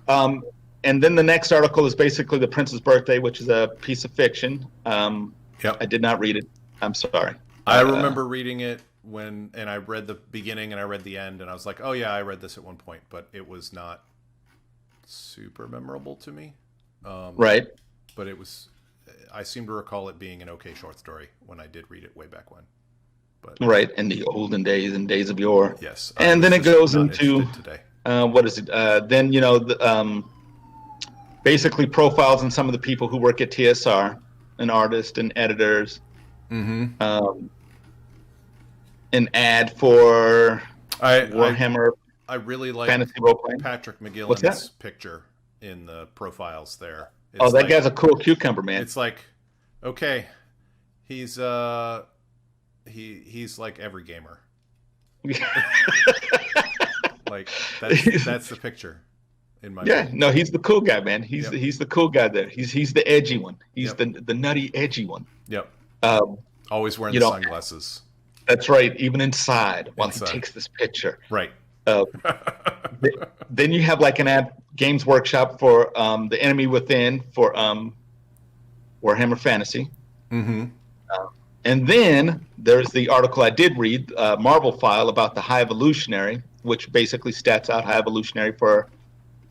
And then the next article is basically The Prince's Birthday, which is a piece of fiction. Yep. I did not read it. I'm sorry. I remember reading it and I read the beginning and I read the end, and I was like, oh yeah, I read this at one point, but it was not super memorable to me. Right. But I seem to recall it being an okay short story when I did read it way back when. But right, in the olden days and days of yore. Yes. And then it goes into today. What is it? Then basically profiles on some of the people who work at TSR, and artists and editors. Mm-hmm. An ad for Warhammer. I really like fantasy role-playing. Patrick McGillen's picture in the profiles there. It's that guy's a cool cucumber, man. It's like, okay, he's like every gamer. Like that's the picture in my mind. No, he's the cool guy, man. He's the cool guy there. He's the edgy one. He's the nutty edgy one. Yep. Always wearing the sunglasses. That's right. Even inside while he takes this picture. Right. Then you have like an ad Games Workshop for The Enemy Within for Warhammer Fantasy. Mm-hmm. And then there's the article I did read, Marvel File, about the High Evolutionary, which basically stats out High Evolutionary for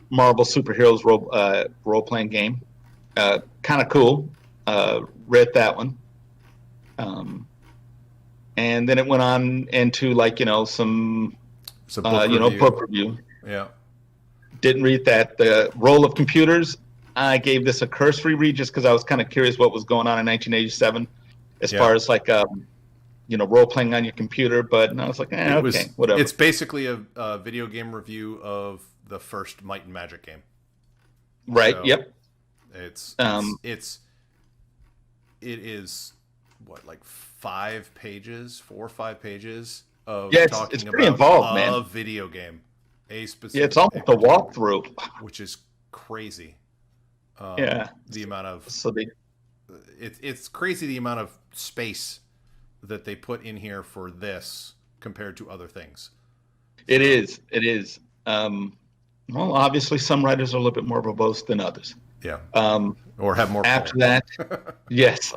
Marvel superheroes role-playing game. Kind of cool. Read that one. And then it went on into some book review. Yeah. Didn't read that. The Role of Computers, I gave this a cursory read just because I was kind of curious what was going on in 1987 as far as role playing on your computer. But I was like, whatever. It's basically a video game review of the first Might and Magic game. Right. So it is what, like 4 or 5 pages of Yeah, talking it's pretty about involved, a man. video game, a specific. Yeah, it's almost a walkthrough. which is crazy. Yeah. The amount of So they it's crazy the amount of space that they put in here for this compared to other things. It is. It is. Well, obviously, some writers are a little bit more verbose than others. Yeah. Um, Or have more. After that, yes.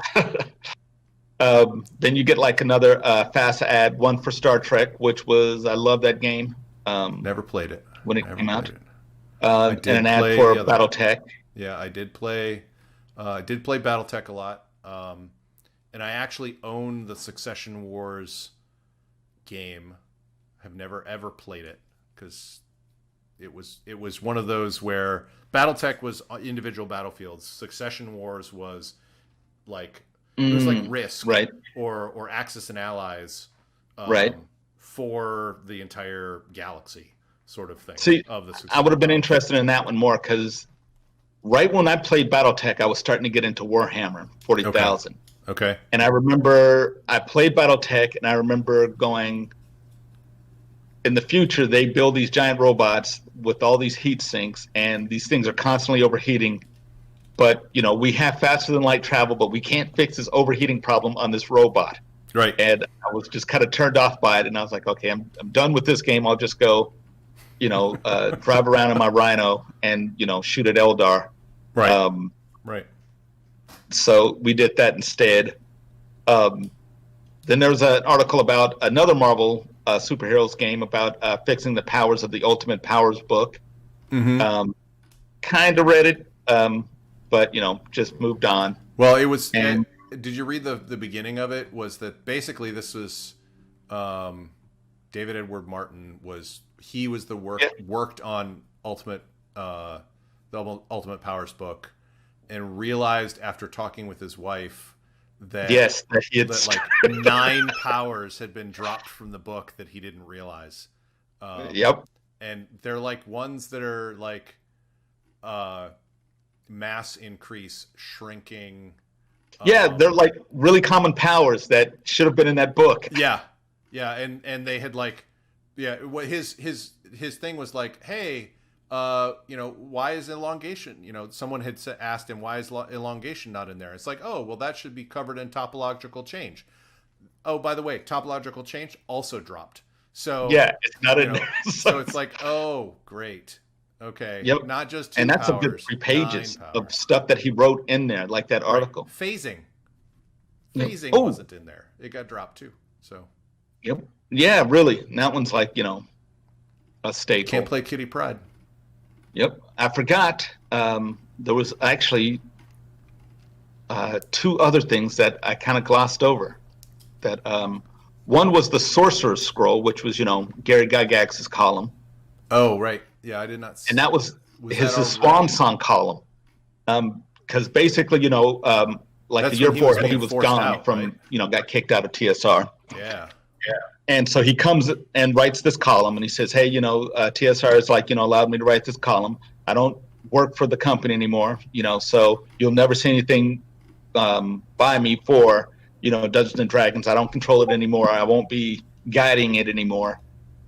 Then you get like another fast ad, one for Star Trek, which was I love that game. Never played it when it Never came out. played it. And an ad for BattleTech. Yeah, I did play. I did play BattleTech a lot, and I actually own the Succession Wars game. Have never ever played it because it was one of those where BattleTech was individual battlefields. Succession Wars was like it was like Risk, right, or Axis and Allies, right, for the entire galaxy, sort of thing. See, of the I would have been interested in that one more because right when I played BattleTech, I was starting to get into Warhammer 40,000. Okay. And I remember I played BattleTech, and I remember going, in the future, they build these giant robots with all these heat sinks, and these things are constantly overheating. But, we have faster than light travel, but we can't fix this overheating problem on this robot. Right. And I was just kind of turned off by it, and I was like, okay, I'm done with this game. I'll just go, drive around in my Rhino and, shoot at Eldar. Right. Right. So we did that instead. Then there was an article about another Marvel superheroes game about fixing the powers of the Ultimate Powers book. Mm-hmm. Kind of read it, but just moved on. Well, it was. Did you read the beginning of it? Was that basically this was David Edward Martin was worked on the Ultimate Powers book, and realized after talking with his wife that that like 9 powers had been dropped from the book that he didn't realize. Yep. And they're like ones that are like mass increase, shrinking. They're like really common powers that should have been in that book. Yeah, and they had like, what his thing was like, hey, why is elongation? Someone had asked him, why is elongation not in there? It's like, oh, well, that should be covered in topological change. Oh, by the way, topological change also dropped. So yeah, it's not in there. So it's like, oh, great. Okay. Yep. Not just 2 and that's powers, a good 3 pages of stuff that he wrote in there, like that article. Phasing Yep. wasn't in there. It got dropped too. So. Yep. Yeah, really. And that one's like, a staple. Can't play Kitty Pryde. Yep. I forgot. There was actually 2 other things that I kind of glossed over. That one was the Sorcerer scroll, which was, Gary Gygax's column. Oh, right. Yeah, I did not see. And that was his swan song column. Because basically, like that's the year before, he was gone out, from, right? Got kicked out of TSR. Yeah. And so he comes and writes this column, and he says, hey, TSR is like, allowed me to write this column. I don't work for the company anymore, so you'll never see anything by me for, Dungeons and Dragons. I don't control it anymore. I won't be guiding it anymore.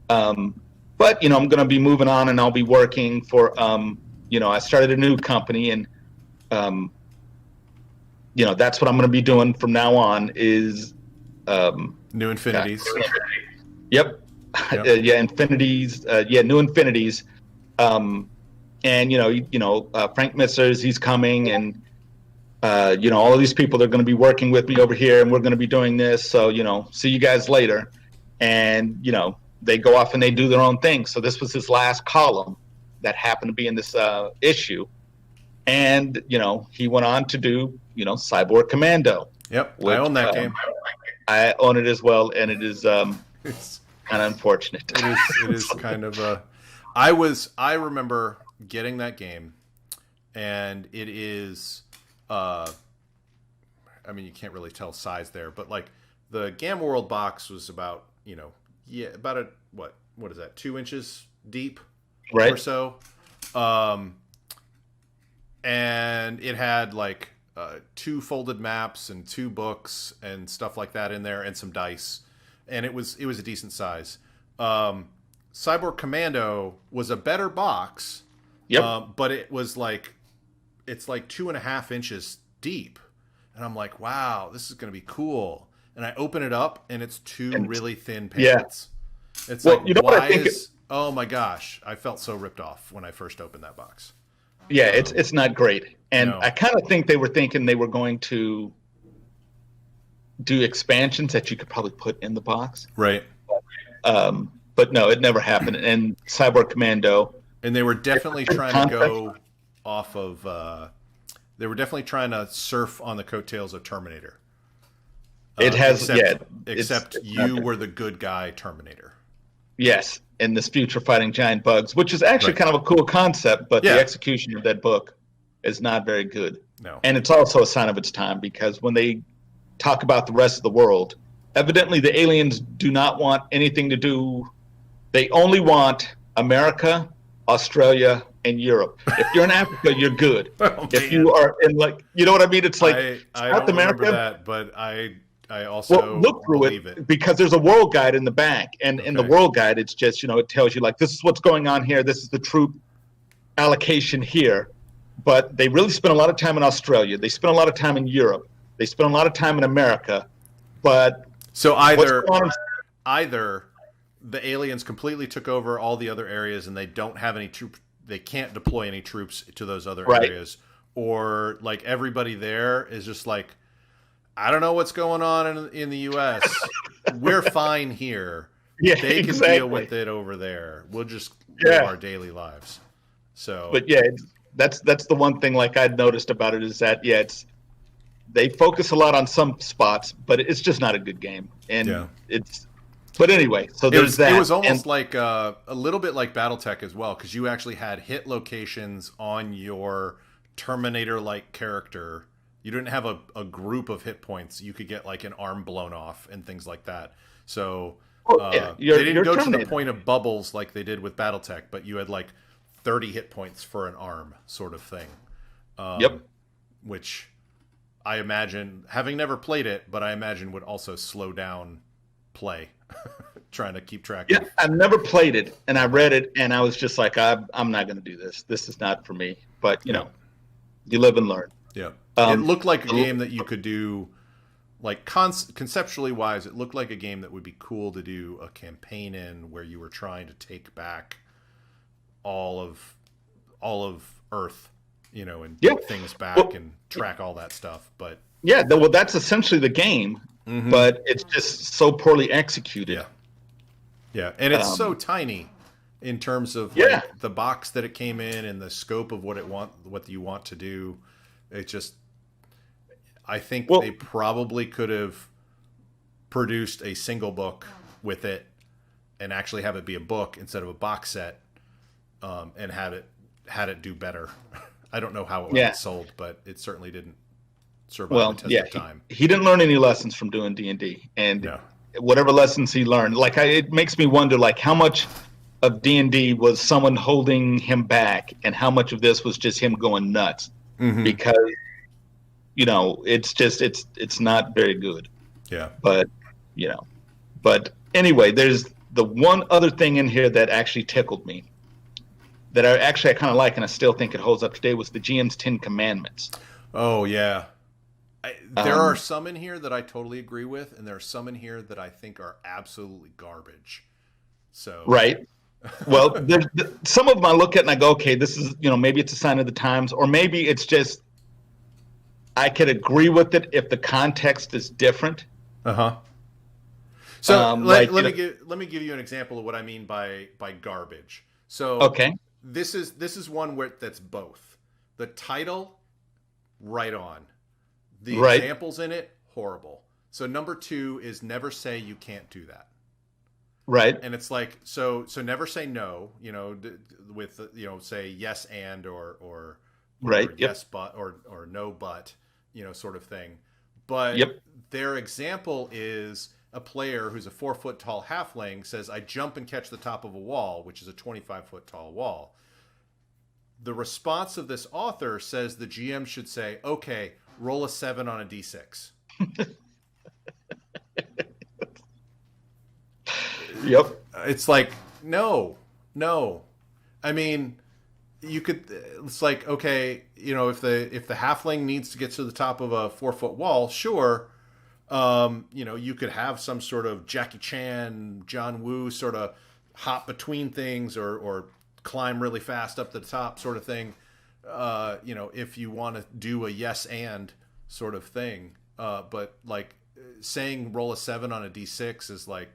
But, I'm going to be moving on, and I'll be working for, I started a new company, and, that's what I'm going to be doing from now on is New Infinities. Yep. Infinities. New Infinities. And Frank Missers, he's coming, and all of these people, they're going to be working with me over here, and we're going to be doing this. So see you guys later. And they go off and they do their own thing. So this was his last column that happened to be in this issue, and he went on to do Cyborg Commando. Yep, which, I own that game. I own it as well, and it is it's kind of unfortunate. It is kind of a. I remember getting that game, and it is. I mean, you can't really tell size there, but like the Gamma World box was about about a what is that, 2 inches deep, right, or so, and it had like 2 folded maps and 2 books and stuff like that in there, and some dice, and it was a decent size. Cyborg Commando was a better box, but it was like it's like 2.5 inches deep, and I'm like, wow, this is going to be cool. And I open it up, and it's 2 really thin packets. Yeah. It's like, why is? Oh my gosh, I felt so ripped off when I first opened that box. Yeah, it's not great, and I kind of think they were thinking they were going to do expansions that you could probably put in the box, right? But no, it never happened. And Cyborg Commando, and they were definitely trying to go off of. They were definitely trying to surf on the coattails of Terminator. It has, except you were the good guy Terminator. Yes, in this future fighting giant bugs, which is actually kind of a cool concept, but the execution of that book is not very good. No. And it's also a sign of its time, because when they talk about the rest of the world, evidently the aliens do not want anything to do. They only want America, Australia, and Europe. If you're in Africa, you're good. If you are in, like, you know what I mean? It's like I South don't America. Remember that, but I also look through it, because there's a world guide in the back, and in the world guide, it's just, it tells you, like, this is what's going on here. This is the troop allocation here. But they really spend a lot of time in Australia. They spend a lot of time in Europe. They spend a lot of time in America. But so either the aliens completely took over all the other areas and they don't have any troops. They can't deploy any troops to those other areas, or like everybody there is just like, I don't know what's going on in the U.S. We're fine here. Yeah, they can deal with it over there. We'll just live our daily lives. So, but that's the one thing, like, I'd noticed about it, is that they focus a lot on some spots, but it's just not a good game. And but anyway, so there's that. It was almost like a little bit like BattleTech as well, because you actually had hit locations on your Terminator-like character. You didn't have a group of hit points. You could get like an arm blown off and things like that. So they didn't go to the point of bubbles like they did with BattleTech, but you had like 30 hit points for an arm sort of thing. Which I imagine, having never played it, but I imagine would also slow down play, trying to keep track of. I've never played it, and I read it, and I was just like, I'm not going to do this. This is not for me. But, you live and learn. Yeah. It looked like a game that you could do, like, conceptually wise, it looked like a game that would be cool to do a campaign in, where you were trying to take back all of Earth, and get things back and track all that stuff. But that's essentially the game, but it's just so poorly executed. Yeah, and it's so tiny in terms of like the box that it came in and the scope of what you want to do. It just, I think they probably could have produced a single book with it and actually have it be a book instead of a box set, and had it do better. I don't know how it was sold, but it certainly didn't survive the test of time. He didn't learn any lessons from doing D&D, and whatever lessons he learned, like, it makes me wonder, like, how much of D&D was someone holding him back, and how much of this was just him going nuts. Because it's just it's not very good. But anyway, there's the one other thing in here that actually tickled me, that I kind of like, and I still think it holds up today, was the GM's 10 Commandments. Oh yeah. There are some in here that I totally agree with, and there are some in here that I think are absolutely garbage. So well, some of them I look at and I go, okay, this is, maybe it's a sign of the times, or maybe it's just, I could agree with it if the context is different. So let me give you an example of what I mean by garbage. So this is one that's both. The title, right on. The examples in it, horrible. So number 2 is never say you can't do that. Right. And it's like, so never say no, with, say yes and or yes but or no but, sort of thing. But their example is a player who's a 4-foot tall halfling says, I jump and catch the top of a wall, which is a 25-foot tall wall. The response of this author says the GM should say, okay, roll a 7 on a d6. Yep. It's like, no. I mean, you could. It's like, okay, if the halfling needs to get to the top of a 4-foot wall, sure. You could have some sort of Jackie Chan, John Woo sort of hop between things or climb really fast up to the top sort of thing. If you want to do a yes and sort of thing. But like saying roll a 7 on a d6 is like,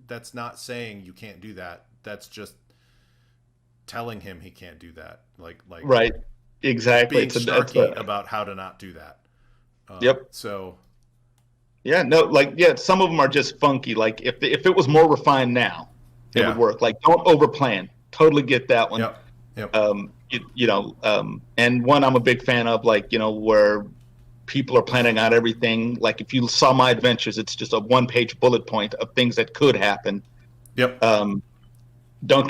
that's not saying you can't do that. That's just telling him he can't do that. Like right. Exactly. Being snarky about how to not do that. Yep. So. Yeah, no, some of them are just funky. Like if it was more refined now, it would work. Like don't overplan. Totally get that one. Yep. And one I'm a big fan of, where people are planning out everything. Like if you saw my adventures, it's just a 1-page bullet point of things that could happen. Yep. Don't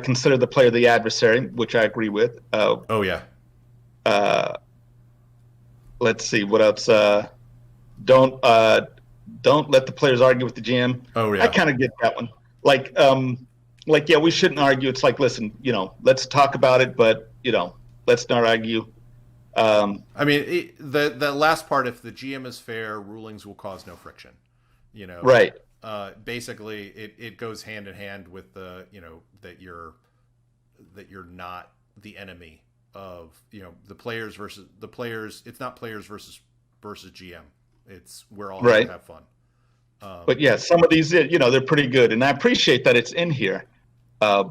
consider the player the adversary, which I agree with. Oh yeah. Let's see what else. Don't let the players argue with the GM. Oh yeah. I kind of get that one. Yeah, we shouldn't argue. It's like, listen, let's talk about it, but let's not argue. I mean, the last part, if the GM is fair, rulings will cause no friction. Right. Basically, it goes hand in hand with the that you're not the enemy of the players versus the players. It's not players versus GM. It's we're all going to have fun. But yeah, some of these, they're pretty good, and I appreciate that it's in here. But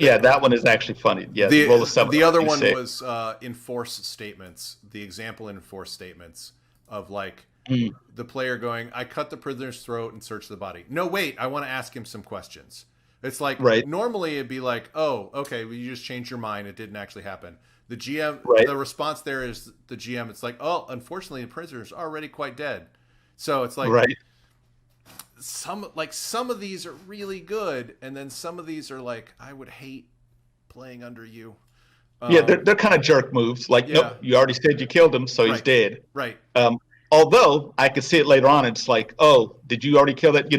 yeah, that one is actually funny. Yeah, roll a 7. The other one was enforce statements. The example enforce statements of like the player going, "I cut the prisoner's throat and searched the body." No, wait, I want to ask him some questions. It's like normally it'd be like, "Oh, okay, well, you just changed your mind. It didn't actually happen." The GM, the response there is the GM. It's like, "Oh, unfortunately, the prisoner's already quite dead." So it's like some of these are really good, and then some of these are like, I would hate playing under you. Yeah, they're kind of jerk moves. Like, nope, you already said you killed him, so he's dead. Right. Although I could see it later on, it's like, oh, did you already kill that?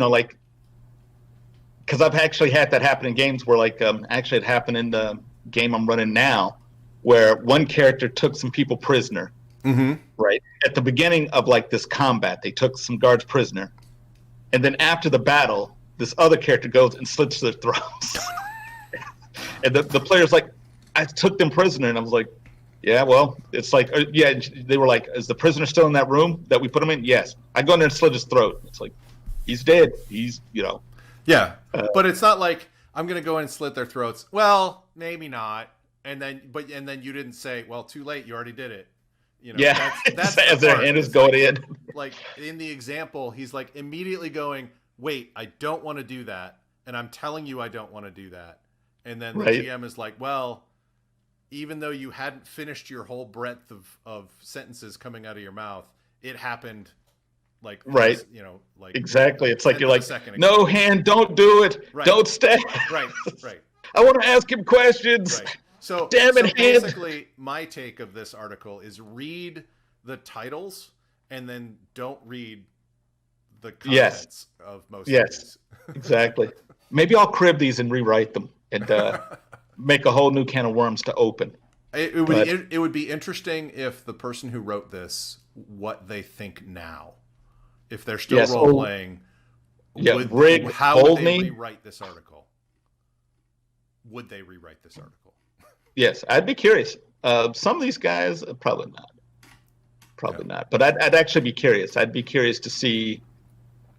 Because I've actually had that happen in games where, actually it happened in the game I'm running now, where one character took some people prisoner. Mm-hmm. Right at the beginning of this combat, they took some guards prisoner. And then after the battle, this other character goes and slits their throats. And the player's like, I took them prisoner. And I was like, yeah, well, it's like, yeah. They were like, is the prisoner still in that room that we put him in? Yes. I go in there and slit his throat. It's like, he's dead. He's, Yeah. But it's not like, I'm going to go in and slit their throats. Well, maybe not. And then you didn't say, well, too late. You already did it. That's as their hand is going in. Like in the example, he's like immediately going, wait, I don't want to do that. And I'm telling you, I don't want to do that. And then the GM is like, well, even though you hadn't finished your whole breadth of sentences coming out of your mouth, it happened exactly. It's like, you're like, no hand, don't do it. Don't stab. Right. I want to ask him questions. Right. So hand. Basically, my take of this article is read the titles and then don't read the contents of most of these. Exactly. Maybe I'll crib these and rewrite them and make a whole new can of worms to open. It would be interesting if the person who wrote this, what they think now, if they're still role playing. How would they rewrite this article? Would they rewrite this article? Yes, I'd be curious. Some of these guys, probably not. But I'd actually be curious. I'd be curious to see,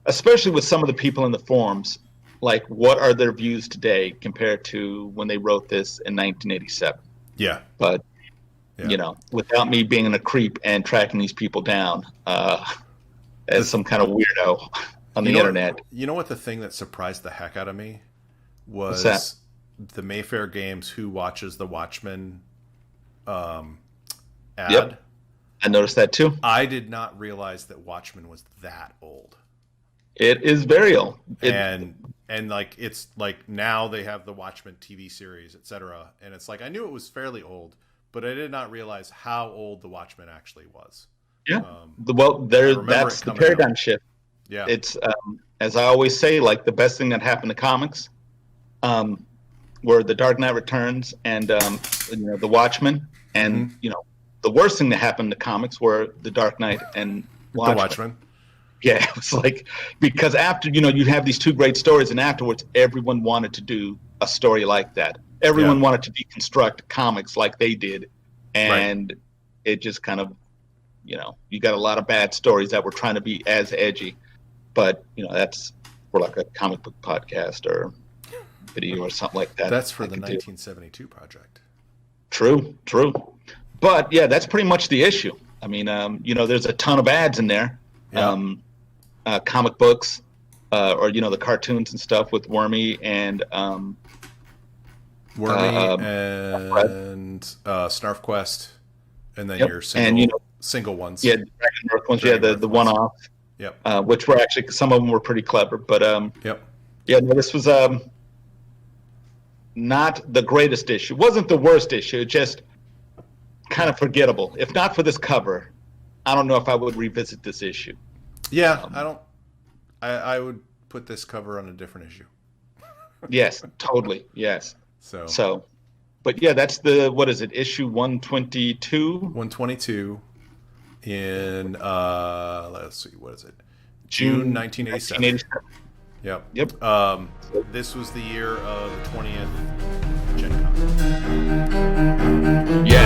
especially with some of the people in the forums, like what are their views today compared to when they wrote this in 1987. Yeah. But, without me being a creep and tracking these people down as some kind of weirdo on the internet. You know what the thing that surprised the heck out of me was the Mayfair Games Who Watches the Watchmen ad. Yep. I noticed that too. I did not realize that Watchmen was that old. It is very old. And it's like now they have the Watchmen TV series, etc. And it's like, I knew it was fairly old, but I did not realize how old The Watchmen actually was. Yeah. That's the paradigm shift. Yeah. It's as I always say, like the best thing that happened to comics were The Dark Knight Returns and The Watchmen, and the worst thing that happened to comics were The Dark Knight and Watchmen. The Watchmen. Yeah, it was like, because after you have these two great stories, and afterwards everyone wanted to do a story like that. Everyone wanted to deconstruct comics like they did, and it just kind of, you got a lot of bad stories that were trying to be as edgy, but that's for like a comic book podcast or video or something like that. That's for the 1972 project. True. But yeah, that's pretty much the issue. I mean, there's a ton of ads in there. Yeah. Comic books, or the cartoons and stuff with Wormy and Snarf Quest, and then your single ones. Yeah, Dragon North ones. The one-off. Yep. Which were actually, some of them were pretty clever, but this was not the greatest issue. Wasn't the worst issue. Just kind of forgettable. If not for this cover, I don't know if I would revisit this issue. Yeah, I would put this cover on a different issue. Yes, totally. Yes. So, but yeah, that's what is it? Issue 122. 122 in let's see, what is it? June 1987. Yep. This was the year of the 20th Gen Con. Yeah.